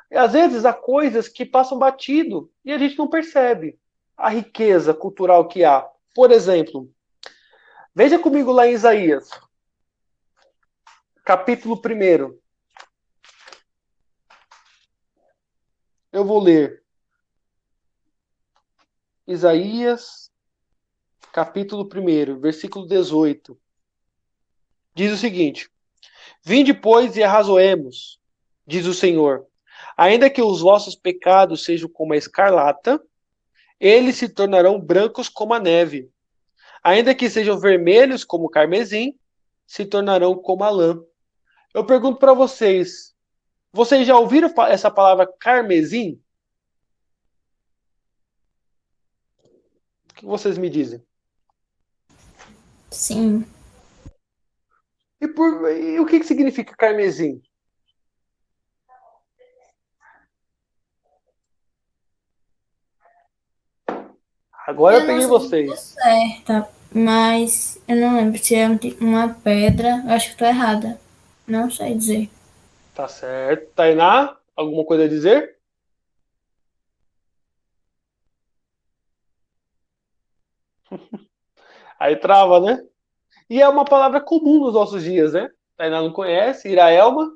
E às vezes há coisas que passam batido e a gente não percebe a riqueza cultural que há. Por exemplo, veja comigo lá em Isaías, capítulo 1. Eu vou ler Isaías, capítulo 1, versículo 18. Diz o seguinte: Vinde, pois, e arrazoemos, diz o Senhor. Ainda que os vossos pecados sejam como a escarlata, eles se tornarão brancos como a neve. Ainda que sejam vermelhos como o carmesim, se tornarão como a lã. Eu pergunto para vocês já ouviram essa palavra carmesim? O que vocês me dizem? Sim. E o que significa carmesim? Agora eu Eu não peguei sei se estou vocês. certa, mas eu não lembro se é uma pedra. Eu acho que estou errada. Não sei dizer. Tá certo. Tainá, alguma coisa a dizer? Aí trava, né? E é uma palavra comum nos nossos dias, né? Tainá não conhece, Iraelma.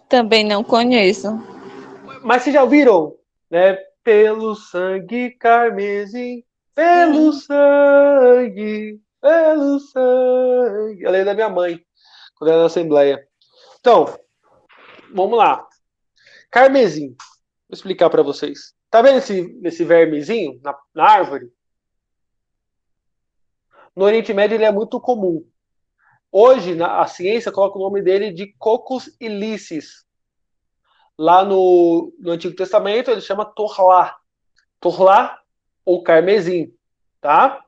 Também não conheço. Mas vocês já ouviram, né? Pelo sangue carmesim, pelo Sim. sangue, pelo sangue. Eu lembro da minha mãe, quando era na Assembleia. Então, vamos lá. Carmesim. Vou explicar para vocês. Tá vendo esse vermezinho na árvore? No Oriente Médio ele é muito comum. Hoje, a ciência coloca o nome dele de Cocos ilicis. Lá no Antigo Testamento ele chama Torlá. Torlá ou carmesim, tá?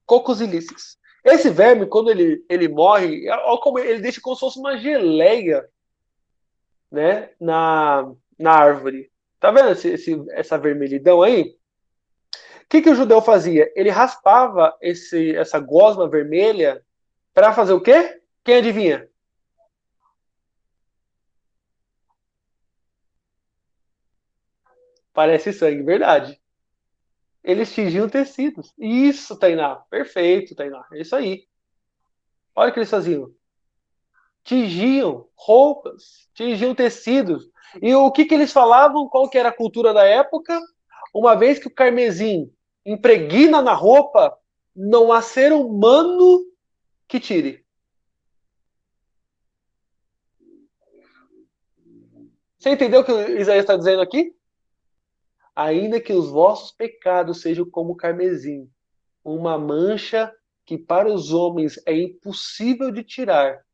Cocos ilicis. Esse verme, quando ele morre, olha como ele deixa como se fosse uma geleia, né, na árvore. Tá vendo essa vermelhidão aí? Que o judeu fazia? Ele raspava essa gosma vermelha para fazer o quê? Quem adivinha? Parece sangue, verdade. Eles tingiam tecidos. Isso, Tainá. Perfeito, Tainá. É isso aí. Olha o que eles faziam. Tingiam roupas, tingiam tecidos. E o que eles falavam? Qual que era a cultura da época? Uma vez que o carmesim impregna na roupa, não há ser humano que tire. Você entendeu o que o Isaías está dizendo aqui? Ainda que os vossos pecados sejam como o carmesim, uma mancha que para os homens é impossível de tirar,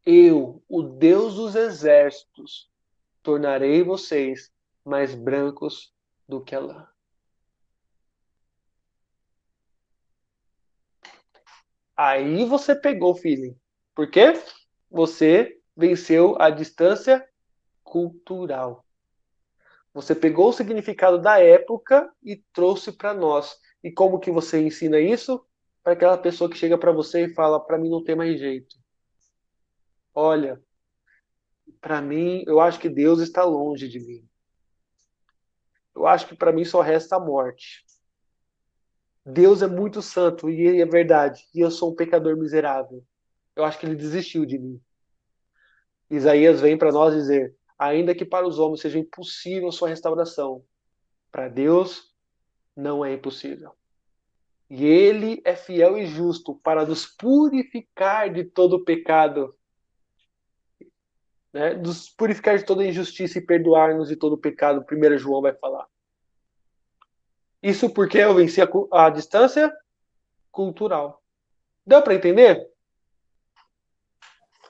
eu, o Deus dos exércitos, tornarei vocês mais brancos do que a lã. Aí você pegou o feeling. Por quê? Você venceu a distância cultural. Você pegou o significado da época e trouxe para nós. E como que você ensina isso? Para aquela pessoa que chega para você e fala: para mim não tem mais jeito. Olha, para mim, eu acho que Deus está longe de mim. Eu acho que para mim só resta a morte. Deus é muito santo e é verdade. E eu sou um pecador miserável. Eu acho que ele desistiu de mim. Isaías vem para nós dizer: ainda que para os homens seja impossível sua restauração, para Deus não é impossível. E ele é fiel e justo para nos purificar de todo pecado, né? Nos purificar de toda injustiça e perdoar-nos de todo pecado, 1 João vai falar. Isso porque eu venci a distância cultural. Deu para entender?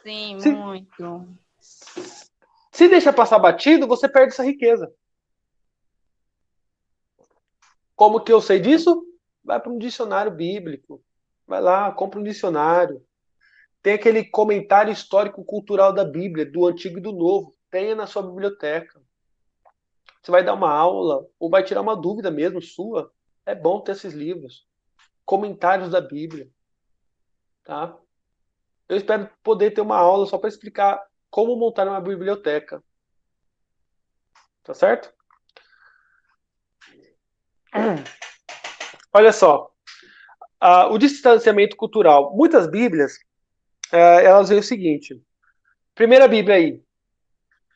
Sim, Se, muito. se deixa passar batido, você perde essa riqueza. Como que eu sei disso? Vai para um dicionário bíblico. Vai lá, compra um dicionário. Tem aquele comentário histórico-cultural da Bíblia, do Antigo e do Novo. Tenha na sua biblioteca. Você vai dar uma aula ou vai tirar uma dúvida mesmo sua. É bom ter esses livros. Comentários da Bíblia. tá? Eu espero poder ter uma aula só para explicar como montar uma biblioteca. Tá certo? Olha só. O distanciamento cultural. Muitas Bíblias, elas veem o seguinte. Primeira Bíblia aí.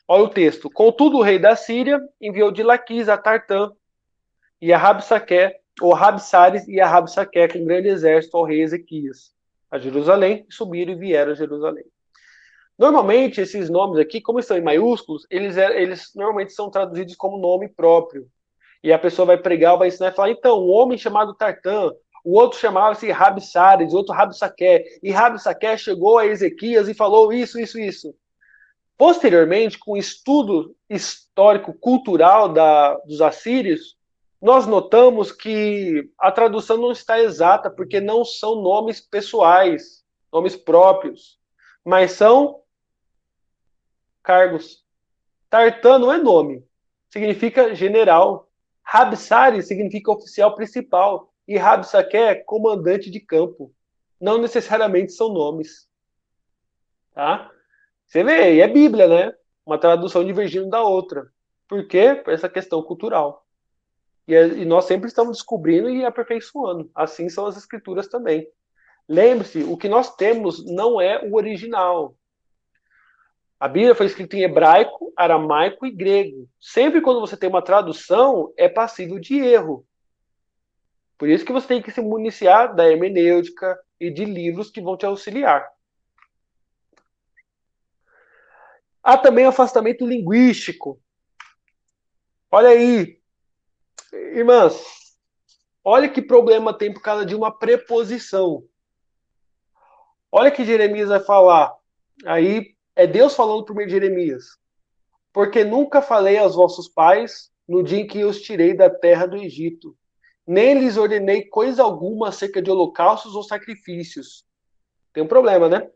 Olha o texto. Contudo, o rei da Síria enviou de Laquis a Tartã e a Rabsaqué, ou Rabsares e a Rabsaqué, com um grande exército ao rei Ezequias, a Jerusalém, subiram e vieram a Jerusalém. Normalmente, esses nomes aqui, como estão em maiúsculos, eles normalmente são traduzidos como nome próprio. E a pessoa vai pregar, vai ensinar e falar, então, um homem chamado Tartã, o outro chamava-se Rabsares, o outro Rabsaqué, e Rabsaqué chegou a Ezequias e falou isso, isso, isso. Posteriormente, com o estudo histórico-cultural dos assírios, nós notamos que a tradução não está exata, porque não são nomes pessoais, nomes próprios, mas são cargos. Tartã não é nome, significa general. Rabsares significa oficial principal. E Rabsaqué, comandante de campo. Não necessariamente são nomes. Tá? Você vê, e é Bíblia, né? Uma tradução divergindo da outra. Por quê? Por essa questão cultural. E nós sempre estamos descobrindo e aperfeiçoando. Assim são as escrituras também. Lembre-se, o que nós temos não é o original. A Bíblia foi escrita em hebraico, aramaico e grego. Sempre quando você tem uma tradução, é passível de erro. Por isso que você tem que se municiar da hermenêutica e de livros que vão te auxiliar. Há também afastamento linguístico. Olha aí, irmãs, olha que problema tem por causa de uma preposição. Olha que Jeremias vai falar. Aí é Deus falando por meio de Jeremias. Porque nunca falei aos vossos pais no dia em que os tirei da terra do Egito. Nem lhes ordenei coisa alguma acerca de holocaustos ou sacrifícios. Tem um problema, né?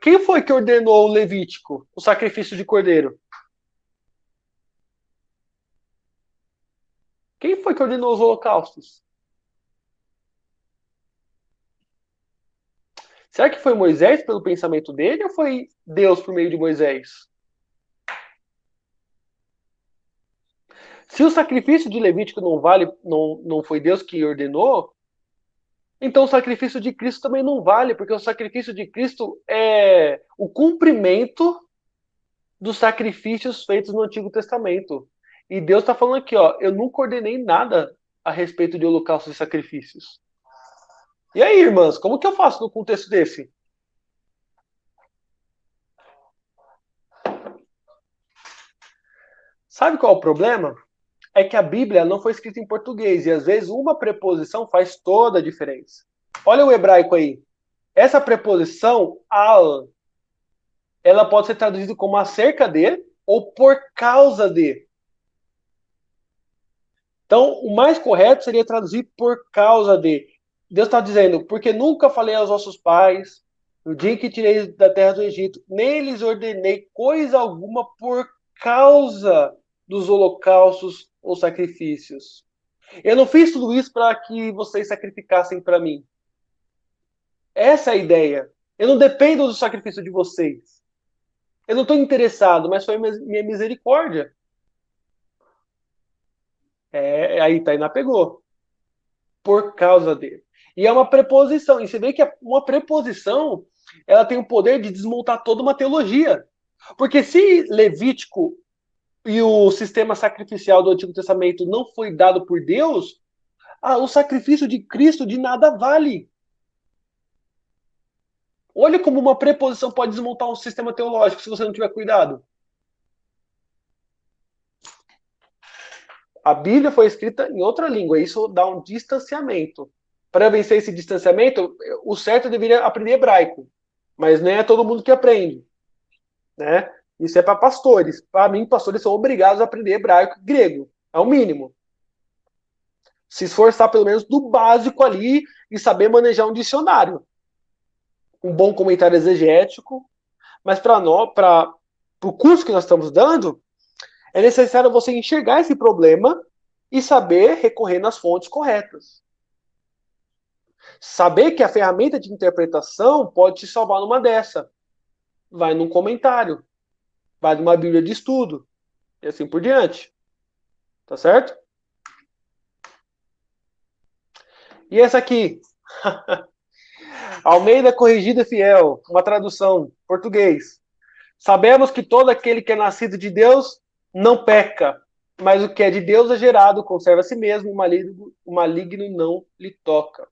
Quem foi que ordenou o Levítico, o sacrifício de cordeiro? Quem foi que ordenou os holocaustos? Será que foi Moisés pelo pensamento dele ou foi Deus por meio de Moisés? Se o sacrifício de Levítico não vale, não foi Deus que ordenou, então o sacrifício de Cristo também não vale, porque o sacrifício de Cristo é o cumprimento dos sacrifícios feitos no Antigo Testamento. E Deus está falando aqui, ó, eu nunca ordenei nada a respeito de holocaustos e sacrifícios. E aí, irmãs, como que eu faço no contexto desse? Sabe qual é o problema? É que a Bíblia não foi escrita em português e às vezes uma preposição faz toda a diferença. Olha o hebraico aí. Essa preposição, al, ela pode ser traduzida como acerca de ou por causa de. Então, o mais correto seria traduzir por causa de. Deus está dizendo, porque nunca falei aos vossos pais, no dia em que tirei da terra do Egito, nem lhes ordenei coisa alguma por causa dos holocaustos ou sacrifícios. Eu não fiz tudo isso para que vocês sacrificassem para mim. Essa é a ideia. Eu não dependo do sacrifício de vocês. Eu não estou interessado, mas foi minha misericórdia. Aí Tainá pegou. Por causa dele. E é uma preposição. E você vê que uma preposição ela tem o poder de desmontar toda uma teologia. Porque se Levítico e o sistema sacrificial do Antigo Testamento não foi dado por Deus, o sacrifício de Cristo de nada vale. Olha como uma preposição pode desmontar um sistema teológico se você não tiver cuidado. A Bíblia foi escrita em outra língua, isso dá um distanciamento. Para vencer esse distanciamento, o certo deveria aprender hebraico, mas não é todo mundo que aprende, né? Isso é para pastores. Para mim, pastores são obrigados a aprender hebraico e grego, é o mínimo. Se esforçar pelo menos do básico ali e saber manejar um dicionário. Um bom comentário exegético, mas para o curso que nós estamos dando, é necessário você enxergar esse problema e saber recorrer nas fontes corretas. Saber que a ferramenta de interpretação pode te salvar numa dessa. Vai num comentário, vai numa Bíblia de estudo, e assim por diante. Tá certo? E essa aqui? Almeida Corrigida Fiel, uma tradução, português. Sabemos que todo aquele que é nascido de Deus não peca, mas o que é de Deus é gerado, conserva a si mesmo, o maligno não lhe toca.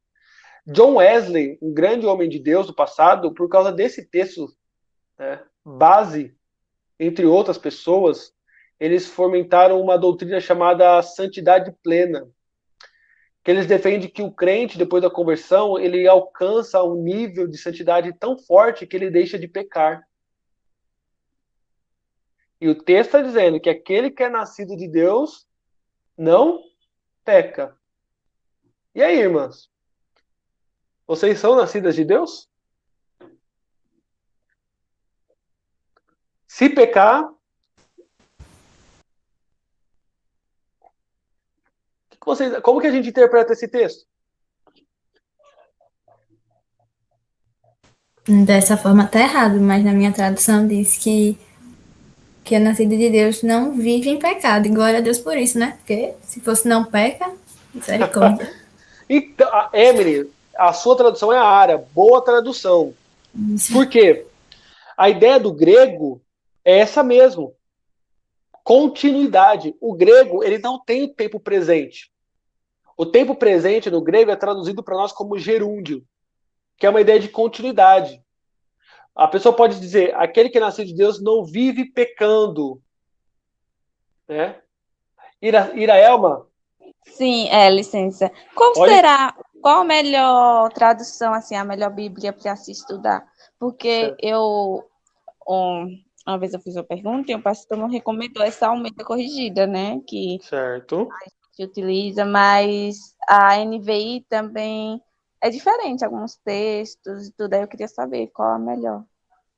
John Wesley, um grande homem de Deus do passado, por causa desse texto, né, base, entre outras pessoas, eles fomentaram uma doutrina chamada santidade plena, que eles defendem que o crente, depois da conversão, ele alcança um nível de santidade tão forte que ele deixa de pecar. E o texto está dizendo que aquele que é nascido de Deus não peca. E aí, irmãs? Vocês são nascidas de Deus? Se pecar, como que a gente interpreta esse texto? Dessa forma tá errado, mas na minha tradução diz que a nascida de Deus não vive em pecado. E glória a Deus por isso, né? Porque se fosse não peca, misericórdia. Então, Emily, a sua tradução é a Ara. Boa tradução. Isso. Por quê? A ideia do grego é essa mesmo. Continuidade. O grego, ele não tem o tempo presente. O tempo presente no grego é traduzido para nós como gerúndio, que é uma ideia de continuidade. A pessoa pode dizer, aquele que nasceu de Deus não vive pecando. Né? Iraelma? Sim, licença. Qual a melhor tradução, assim, a melhor Bíblia para se estudar? Porque uma vez eu fiz uma pergunta e o pastor me recomendou essa Almeida Corrigida, né? Que certo. a gente utiliza, mas a NVI também é diferente, alguns textos e tudo. Aí eu queria saber qual a melhor.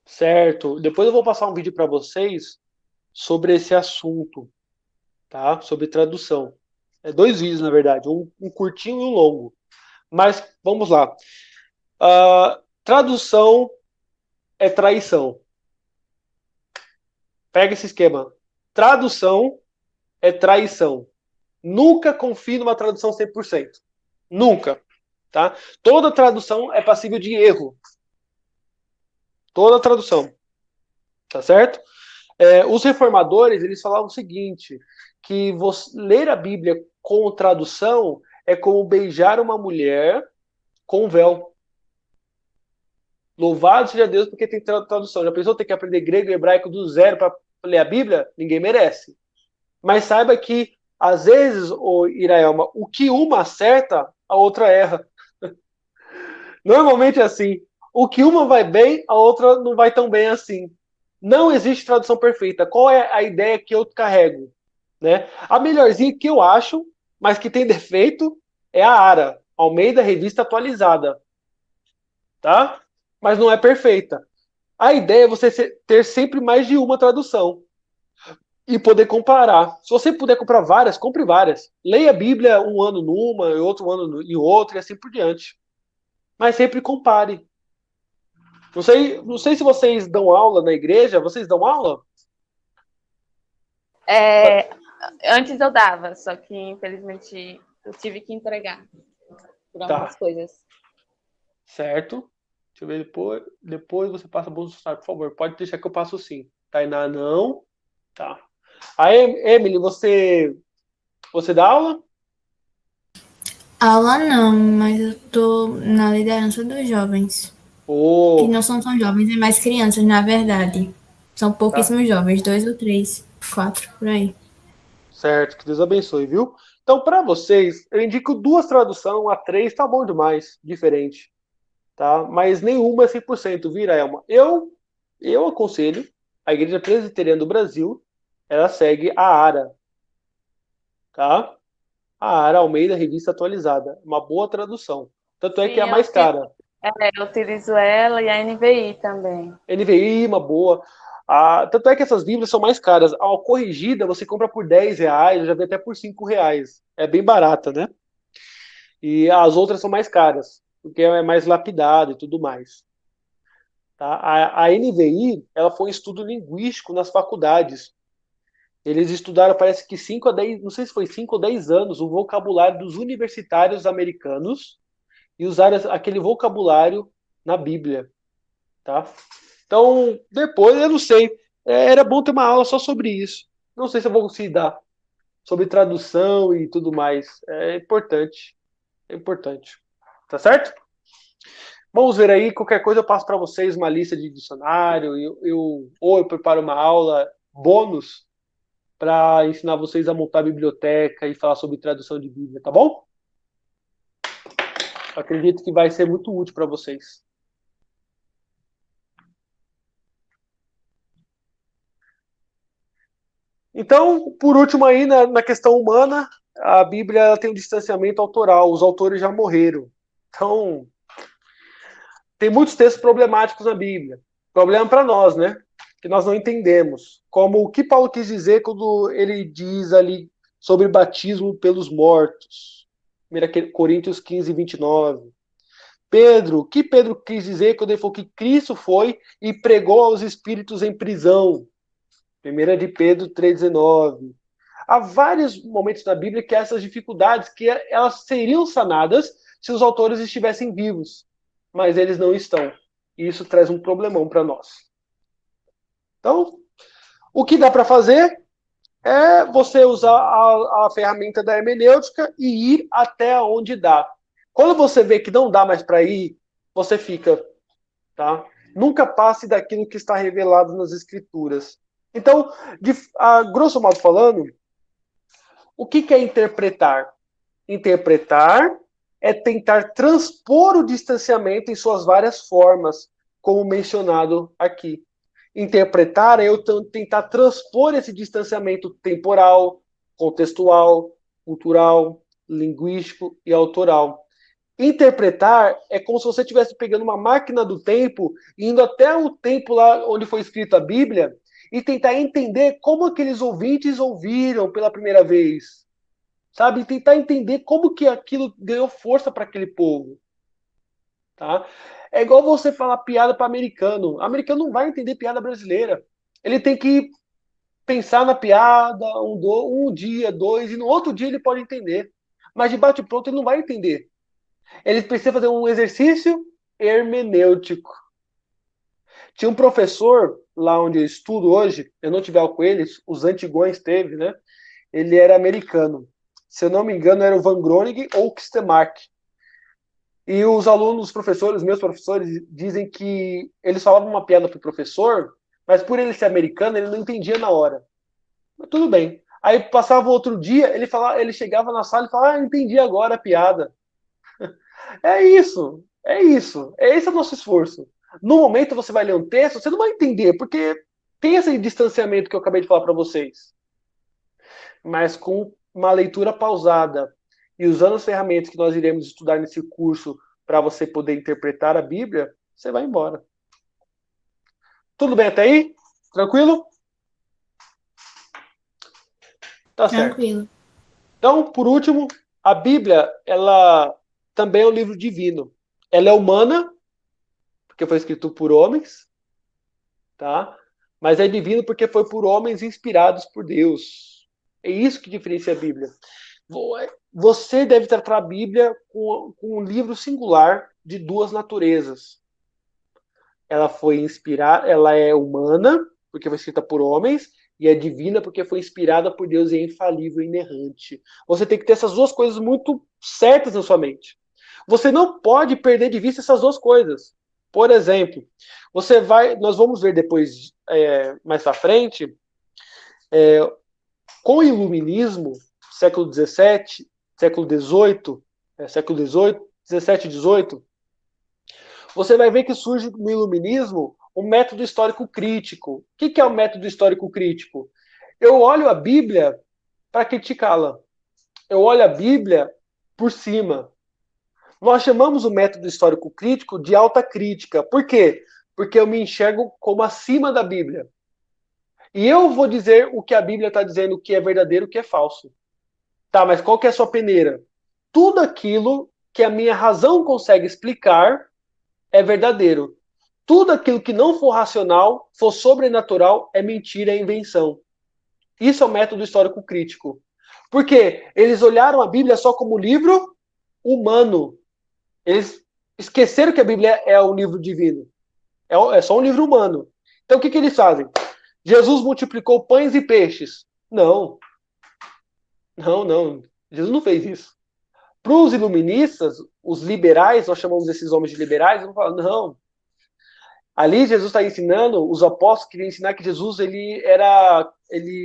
Certo. Depois eu vou passar um vídeo para vocês sobre esse assunto, tá? Sobre tradução. 2 vídeos, na verdade, um curtinho e um longo. Mas vamos lá. Tradução é traição. Pega esse esquema. Tradução é traição. Nunca confie numa tradução 100%. Nunca. Tá? Toda tradução é passível de erro. Toda tradução. Tá certo? Os reformadores, eles falavam o seguinte, que ler a Bíblia com tradução é como beijar uma mulher com véu. Louvado seja Deus porque tem tradução. Já pensou ter que aprender grego e hebraico do zero para ler a Bíblia? Ninguém merece. Mas saiba que, às vezes, Iraelma, o que uma acerta, a outra erra. Normalmente é assim. O que uma vai bem, a outra não vai tão bem assim. Não existe tradução perfeita. Qual é a ideia que eu carrego? Né? A melhorzinha que eu acho, mas que tem defeito, é a Ara, Almeida Revista Atualizada. Tá? Mas não é perfeita. A ideia é você ter sempre mais de uma tradução e poder comparar. Se você puder comprar várias, compre várias. Leia a Bíblia um ano numa, e outro ano em outra, e assim por diante. Mas sempre compare. Não sei se vocês dão aula na igreja. Vocês dão aula? Antes eu dava, só que infelizmente eu tive que entregar por algumas coisas. Certo. Deixa eu ver depois. Depois você passa a Bolsonaro, por favor. Pode deixar que eu passo sim. Tainá, não. Tá. Aí, Emily, você dá aula? Aula não, mas eu tô na liderança dos jovens. Que não são tão jovens, é mais crianças, na verdade. São pouquíssimos jovens, 2 ou 3, 4, por aí. Certo, que Deus abençoe, viu? Então, para vocês, eu indico 2 traduções, a 3 tá bom demais, diferente. Tá? Mas nenhuma é 100%, vira, Elma. Eu aconselho, a Igreja Presbiteriana do Brasil, ela segue a ARA. Tá? A ARA Almeida Revista Atualizada. Uma boa tradução. Tanto é que é a mais cara. Eu utilizo ela e a NVI também. NVI, uma boa. Tanto é que essas Bíblias são mais caras. A corrigida você compra por R$10, eu já vi até por R$5. É bem barata, né? E as outras são mais caras. porque é mais lapidado e tudo mais. Tá? A NVI, ela foi um estudo linguístico nas faculdades. Eles estudaram, parece que 5 a 10, não sei se foi 5 ou 10 anos, o vocabulário dos universitários americanos e usaram aquele vocabulário na Bíblia. Tá? Então, depois, eu não sei, era bom ter uma aula só sobre isso. Não sei se eu vou conseguir dar sobre tradução e tudo mais. É importante. É importante. Tá certo? Vamos ver aí, qualquer coisa eu passo para vocês uma lista de dicionário, ou eu preparo uma aula bônus para ensinar vocês a montar a biblioteca e falar sobre tradução de Bíblia, tá bom? Acredito que vai ser muito útil para vocês. Então, por último aí, na questão humana, a Bíblia ela tem um distanciamento autoral, os autores já morreram. Então, tem muitos textos problemáticos na Bíblia. Problema para nós, né? Que nós não entendemos. Como o que Paulo quis dizer quando ele diz ali sobre batismo pelos mortos. 1 Coríntios 15, 29. Pedro, o que Pedro quis dizer quando ele falou que Cristo foi e pregou aos espíritos em prisão? 1 de Pedro 3,19. Há vários momentos na Bíblia que essas dificuldades que elas seriam sanadas se os autores estivessem vivos, mas eles não estão. E isso traz um problemão para nós. Então, o que dá para fazer é você usar a ferramenta da hermenêutica e ir até onde dá. Quando você vê que não dá mais para ir, você fica, tá? Nunca passe daquilo que está revelado nas Escrituras. Então, a grosso modo falando, o que é interpretar? Interpretar é tentar transpor o distanciamento em suas várias formas, como mencionado aqui. Interpretar é eu tentar transpor esse distanciamento temporal, contextual, cultural, linguístico e autoral. Interpretar é como se você estivesse pegando uma máquina do tempo, indo até o tempo lá onde foi escrita a Bíblia, e tentar entender como aqueles ouvintes ouviram pela primeira vez. Sabe? Tentar entender como que aquilo ganhou força para aquele povo. Tá? É igual você falar piada para americano. O americano não vai entender piada brasileira. Ele tem que pensar na piada um dia, dois, e no outro dia ele pode entender. Mas de bate-pronto ele não vai entender. Ele precisa fazer um exercício hermenêutico. Tinha um professor lá onde eu estudo hoje, eu não tive aula com eles, os antigões teve, né? Ele era americano. Se eu não me engano, era o Van Groningen ou o Kistemark. E os alunos, os professores, meus professores, dizem que eles falavam uma piada pro professor, mas por ele ser americano, ele não entendia na hora. Mas tudo bem. Aí passava outro dia, ele chegava na sala e falava, entendi agora a piada. É isso, é isso. Esse é o nosso esforço. No momento você vai ler um texto, você não vai entender, porque tem esse distanciamento que eu acabei de falar para vocês. Mas com uma leitura pausada e usando as ferramentas que nós iremos estudar nesse curso para você poder interpretar a Bíblia, você vai embora. Tudo bem até aí? Tranquilo? Tá certo. Tranquilo. Então, por último, a Bíblia, ela também é um livro divino. Ela é humana, porque foi escrito por homens, tá? Mas é divino porque foi por homens inspirados por Deus. É isso que diferencia a Bíblia. Você deve tratar a Bíblia com um livro singular de duas naturezas. Ela foi inspirada, ela é humana, porque foi escrita por homens, e é divina porque foi inspirada por Deus e é infalível e inerrante. Você tem que ter essas duas coisas muito certas na sua mente. Você não pode perder de vista essas duas coisas. Por exemplo, nós vamos ver depois, mais para frente, com o iluminismo, século XVII, século XVIII, século XVIII, XVII e XVIII, você vai ver que surge no iluminismo o método histórico crítico. O que é o método histórico crítico? Eu olho a Bíblia para criticá-la. Eu olho a Bíblia por cima. Nós chamamos o método histórico crítico de alta crítica. Por quê? Porque eu me enxergo como acima da Bíblia. E eu vou dizer o que a Bíblia está dizendo, o que é verdadeiro, o que é falso. Tá, mas qual que é a sua peneira? Tudo aquilo que a minha razão consegue explicar é verdadeiro. Tudo aquilo que não for racional, for sobrenatural, é mentira, é invenção. Isso é o método histórico crítico. Porque eles olharam a Bíblia só como livro humano. Eles esqueceram que a Bíblia é um livro divino. É só um livro humano. Então o que eles fazem? Jesus multiplicou pães e peixes. Não. Não. Jesus não fez isso. Para os iluministas, os liberais, nós chamamos esses homens de liberais, vão falar, não. Ali Jesus está ensinando, os apóstolos queriam ensinar que Jesus era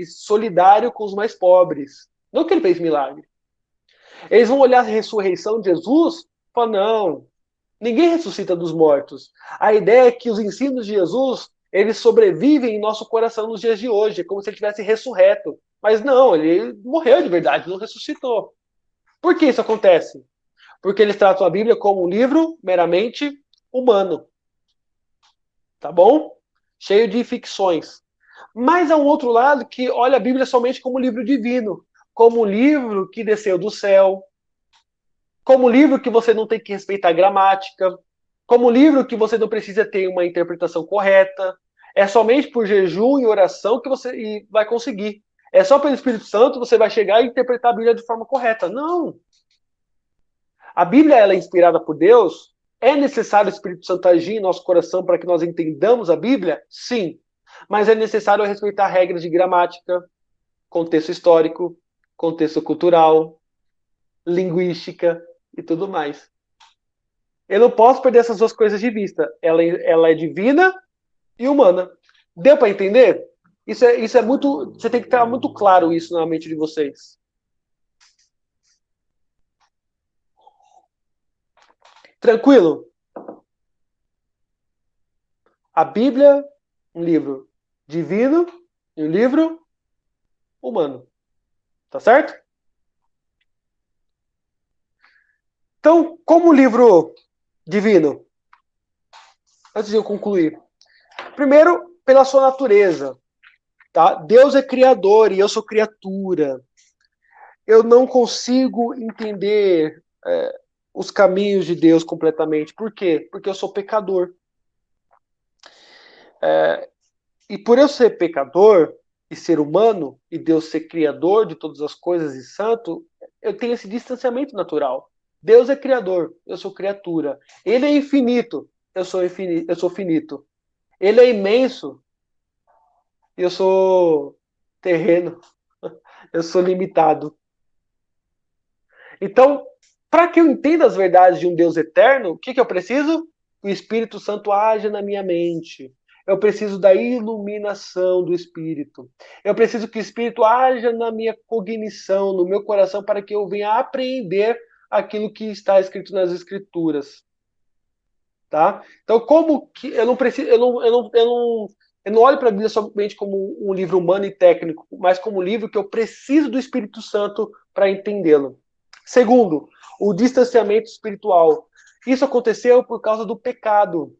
solidário com os mais pobres. Não que ele fez milagre. Eles vão olhar a ressurreição de Jesus e falar, não, ninguém ressuscita dos mortos. A ideia é que os ensinos de Jesus, eles sobrevivem em nosso coração nos dias de hoje, como se ele tivesse ressurreto. Mas não, ele morreu de verdade, não ressuscitou. Por que isso acontece? Porque eles tratam a Bíblia como um livro meramente humano. Tá bom? Cheio de ficções. Mas há um outro lado que olha a Bíblia somente como um livro divino, como um livro que desceu do céu, como um livro que você não tem que respeitar a gramática, como um livro que você não precisa ter uma interpretação correta. É somente por jejum e oração que você vai conseguir. É só pelo Espírito Santo você vai chegar e interpretar a Bíblia de forma correta. Não. A Bíblia ela é inspirada por Deus. É necessário o Espírito Santo agir em nosso coração para que nós entendamos a Bíblia? Sim. Mas é necessário respeitar regras de gramática, contexto histórico, contexto cultural, linguística e tudo mais. Eu não posso perder essas duas coisas de vista. Ela é divina e humana. Deu para entender? Isso é muito. Você tem que estar muito claro isso na mente de vocês. Tranquilo? A Bíblia, um livro divino e um livro humano. Tá certo? Então, como livro divino, antes de eu concluir, primeiro, pela sua natureza. Tá? Deus é criador e eu sou criatura. Eu não consigo entender os caminhos de Deus completamente. Por quê? Porque eu sou pecador. E por eu ser pecador e ser humano, e Deus ser criador de todas as coisas e santo, eu tenho esse distanciamento natural. Deus é criador, eu sou criatura. Ele é infinito, eu sou finito. Ele é imenso, eu sou terreno, eu sou limitado. Então, para que eu entenda as verdades de um Deus eterno, o que eu preciso? O Espírito Santo age na minha mente. Eu preciso da iluminação do Espírito. Eu preciso que o Espírito haja na minha cognição, no meu coração, para que eu venha apreender aquilo que está escrito nas Escrituras. Tá? Então, como que eu não preciso, eu não olho para a Bíblia somente como um livro humano e técnico, mas como um livro que eu preciso do Espírito Santo para entendê-lo. Segundo, o distanciamento espiritual. Isso aconteceu por causa do pecado.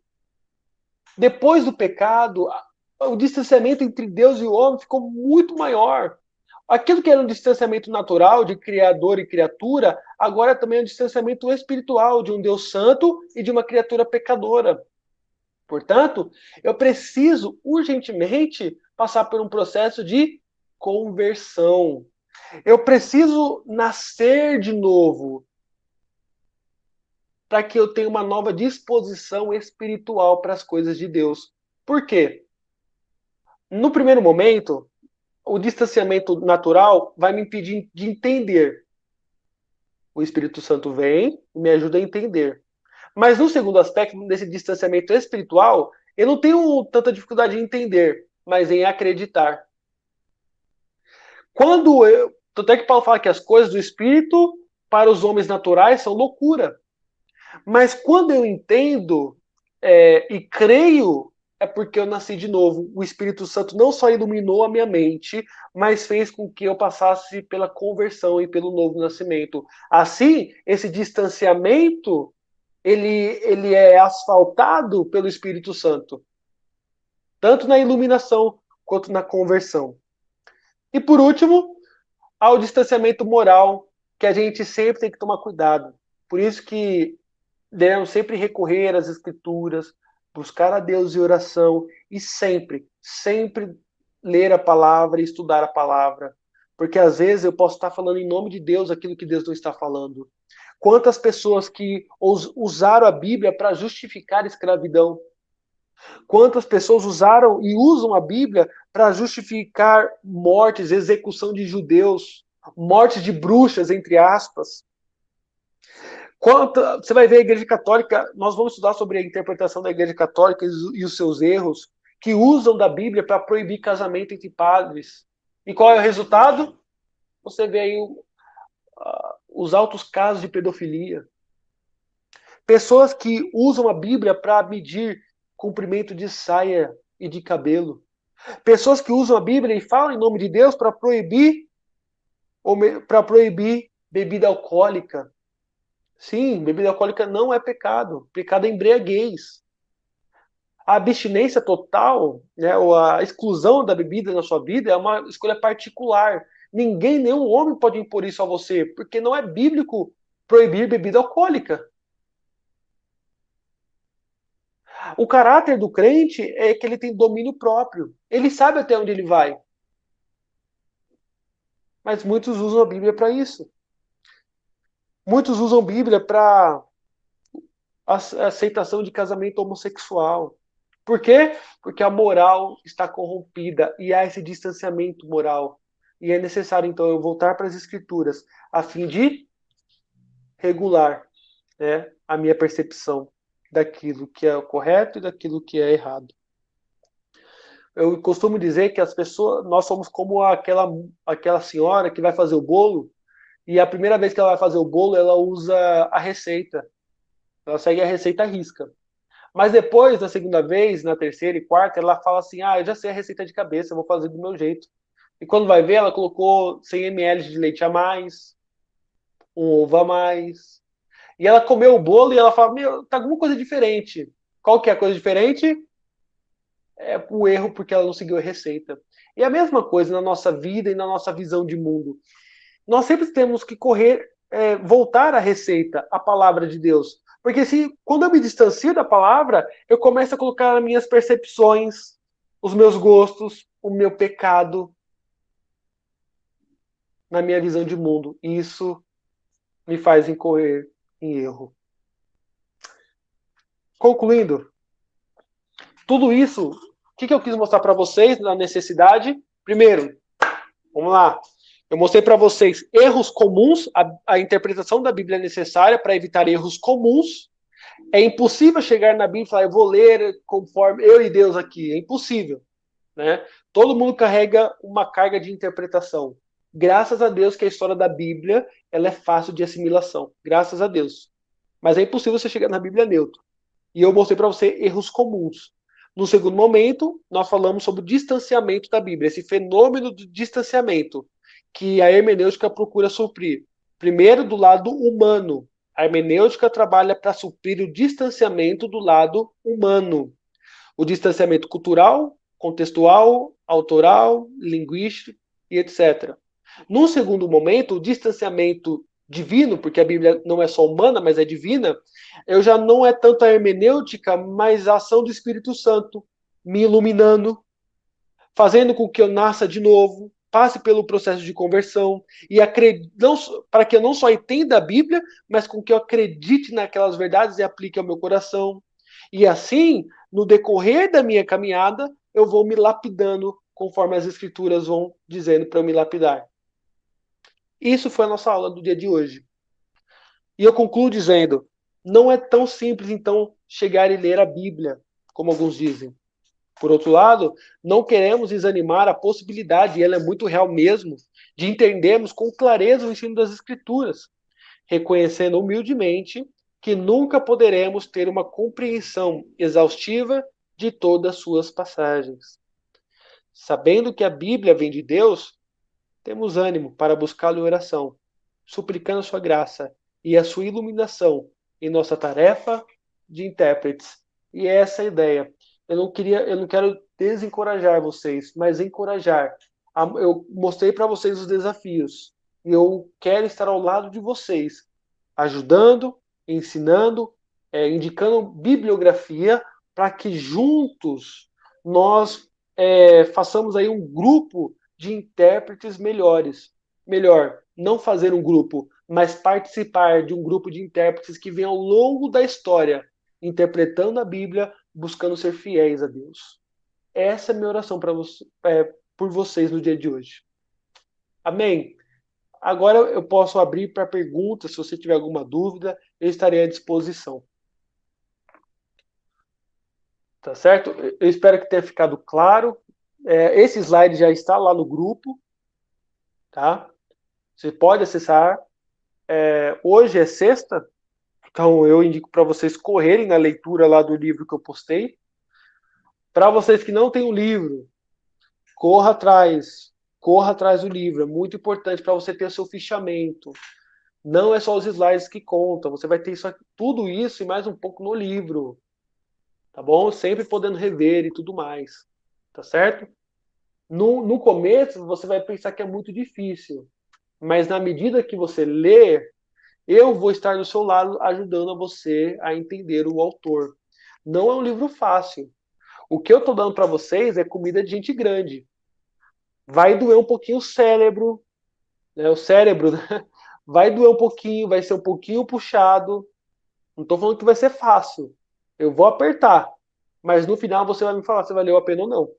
Depois do pecado, o distanciamento entre Deus e o homem ficou muito maior. Aquilo que era um distanciamento natural de criador e criatura, agora também é um distanciamento espiritual de um Deus santo e de uma criatura pecadora. Portanto, eu preciso urgentemente passar por um processo de conversão. Eu preciso nascer de novo para que eu tenha uma nova disposição espiritual para as coisas de Deus. Por quê? No primeiro momento, o distanciamento natural vai me impedir de entender. O Espírito Santo vem e me ajuda a entender. Mas no segundo aspecto, desse distanciamento espiritual, eu não tenho tanta dificuldade em entender, mas em acreditar. Tanto é que Paulo fala que as coisas do Espírito para os homens naturais são loucura. Mas quando eu entendo e creio, é porque eu nasci de novo. O Espírito Santo não só iluminou a minha mente, mas fez com que eu passasse pela conversão e pelo novo nascimento. Assim, esse distanciamento, ele é asfaltado pelo Espírito Santo. Tanto na iluminação, quanto na conversão. E por último, há o distanciamento moral, que a gente sempre tem que tomar cuidado. Por isso que devemos sempre recorrer às Escrituras, buscar a Deus em oração e sempre, sempre ler a palavra e estudar a palavra. Porque às vezes eu posso estar falando em nome de Deus aquilo que Deus não está falando. Quantas pessoas que usaram a Bíblia para justificar a escravidão? Quantas pessoas usaram e usam a Bíblia para justificar mortes, execução de judeus, mortes de bruxas, entre aspas? Você vai ver a Igreja Católica, nós vamos estudar sobre a interpretação da Igreja Católica e os seus erros, que usam da Bíblia para proibir casamento entre padres. E qual é o resultado? Você vê aí os altos casos de pedofilia. Pessoas que usam a Bíblia para medir comprimento de saia e de cabelo. Pessoas que usam a Bíblia e falam em nome de Deus para proibir bebida alcoólica. Sim, bebida alcoólica não é pecado. Pecado é embriaguez. A abstinência total, né, ou a exclusão da bebida na sua vida é uma escolha particular. Ninguém, nenhum homem pode impor isso a você, porque não é bíblico proibir bebida alcoólica. O caráter do crente é que ele tem domínio próprio. Ele sabe até onde ele vai. Mas muitos usam a Bíblia para isso. Muitos usam a Bíblia para aceitação de casamento homossexual. Por quê? Porque a moral está corrompida e há esse distanciamento moral. E é necessário, então, eu voltar para as Escrituras a fim de regular, né, a minha percepção daquilo que é o correto e daquilo que é errado. Eu costumo dizer que as pessoas, nós somos como aquela senhora que vai fazer o bolo e a primeira vez que ela vai fazer o bolo, ela usa a receita. Ela segue a receita à risca. Mas depois, na segunda vez, na terceira e quarta, ela fala assim, eu já sei a receita de cabeça, eu vou fazer do meu jeito. E quando vai ver, ela colocou 100 ml de leite a mais, um ovo a mais. E ela comeu o bolo e ela fala, tá alguma coisa diferente. Qual que é a coisa diferente? É o erro porque ela não seguiu a receita. E a mesma coisa na nossa vida e na nossa visão de mundo. Nós sempre temos que voltar à receita, à palavra de Deus. Porque quando eu me distancio da palavra, eu começo a colocar as minhas percepções, os meus gostos, o meu pecado na minha visão de mundo. E isso me faz incorrer em erro. Concluindo, tudo isso, o que eu quis mostrar para vocês na necessidade? Primeiro, vamos lá. Eu mostrei para vocês erros comuns, a interpretação da Bíblia é necessária para evitar erros comuns. É impossível chegar na Bíblia e falar, eu vou ler conforme eu e Deus aqui. É impossível. Né? Todo mundo carrega uma carga de interpretação. Graças a Deus que a história da Bíblia ela é fácil de assimilação. Graças a Deus. Mas é impossível você chegar na Bíblia neutra. E eu mostrei para você erros comuns. No segundo momento, nós falamos sobre o distanciamento da Bíblia, esse fenômeno do distanciamento que a hermenêutica procura suprir. Primeiro, do lado humano. A hermenêutica trabalha para suprir o distanciamento do lado humano. O distanciamento cultural, contextual, autoral, linguístico e etc. Num segundo momento, o distanciamento divino, porque a Bíblia não é só humana, mas é divina, eu já não é tanto a hermenêutica, mas a ação do Espírito Santo me iluminando, fazendo com que eu nasça de novo, passe pelo processo de conversão e para que eu não só entenda a Bíblia, mas com que eu acredite naquelas verdades e aplique ao meu coração. E assim, no decorrer da minha caminhada, eu vou me lapidando conforme as Escrituras vão dizendo para eu me lapidar. Isso foi a nossa aula do dia de hoje. E eu concluo dizendo, não é tão simples, então, chegar e ler a Bíblia, como alguns dizem. Por outro lado, não queremos desanimar a possibilidade, e ela é muito real mesmo, de entendermos com clareza o ensino das Escrituras, reconhecendo humildemente que nunca poderemos ter uma compreensão exaustiva de todas as suas passagens. Sabendo que a Bíblia vem de Deus, temos ânimo para buscá-lo em oração, suplicando a sua graça e a sua iluminação em nossa tarefa de intérpretes. E é essa a ideia. Eu não quero desencorajar vocês, mas encorajar. Eu mostrei para vocês os desafios. E eu quero estar ao lado de vocês, ajudando, ensinando, indicando bibliografia para que juntos nós façamos aí um grupo de intérpretes melhores. Melhor, não fazer um grupo, mas participar de um grupo de intérpretes que vem ao longo da história, interpretando a Bíblia, buscando ser fiéis a Deus. Essa é a minha oração por vocês no dia de hoje. Amém? Agora eu posso abrir para perguntas, se você tiver alguma dúvida, eu estarei à disposição. Tá certo? Eu espero que tenha ficado claro. Esse slide já está lá no grupo, tá? Você pode acessar. Hoje é sexta, então eu indico para vocês correrem na leitura lá do livro que eu postei. Para vocês que não têm o livro, corra atrás do livro. É muito importante para você ter o seu fichamento. Não é só os slides que contam, você vai ter tudo isso e mais um pouco no livro, tá bom? Sempre podendo rever e tudo mais, tá certo? No começo você vai pensar que é muito difícil, mas na medida que você lê, eu vou estar do seu lado ajudando a você a entender o autor. Não é um livro fácil. O que eu estou dando para vocês é comida de gente grande. Vai doer um pouquinho o cérebro, né? O cérebro, né? Vai doer um pouquinho, vai ser um pouquinho puxado. Não estou falando que vai ser fácil. Eu vou apertar. Mas no final você vai me falar se valeu a pena ou não.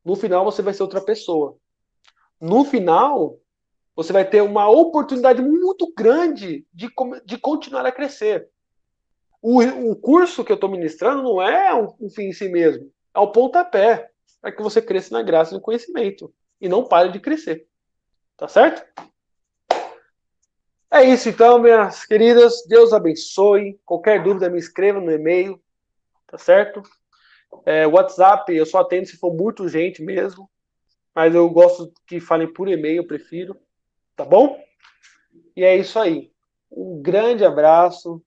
No final você vai ser outra pessoa. No final, você vai ter uma oportunidade muito grande de continuar a crescer. O curso que eu estou ministrando não é um fim em si mesmo. É o pontapé para que você cresça na graça e no conhecimento. E não pare de crescer. Tá certo? É isso então, minhas queridas. Deus abençoe. Qualquer dúvida, me escreva no e-mail. Tá certo? WhatsApp, eu só atendo se for muito urgente mesmo. Mas eu gosto que falem por e-mail, eu prefiro. Tá bom? E é isso aí. Um grande abraço.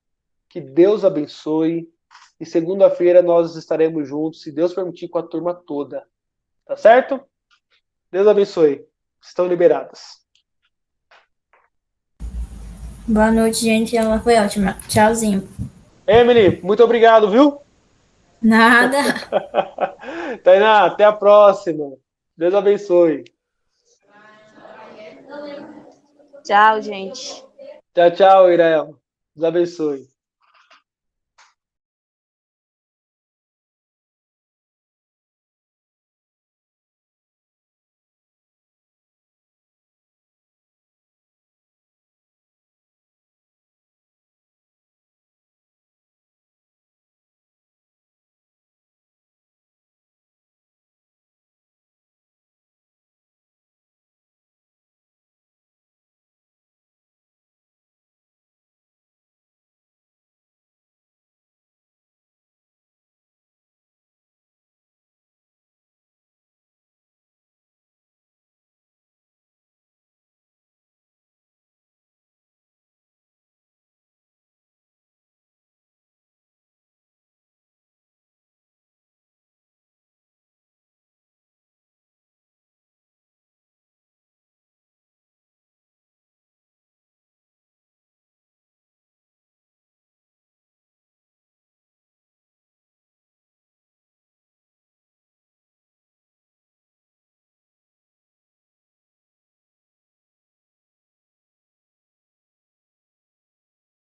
Que Deus abençoe. E segunda-feira nós estaremos juntos, se Deus permitir, com a turma toda. Tá certo? Deus abençoe. Estão liberadas. Boa noite, gente. Ela foi ótima. Tchauzinho. Emily, muito obrigado, viu? Nada. Tainá, até a próxima. Deus abençoe. Tchau, gente. Tchau, tchau, Irael. Deus abençoe.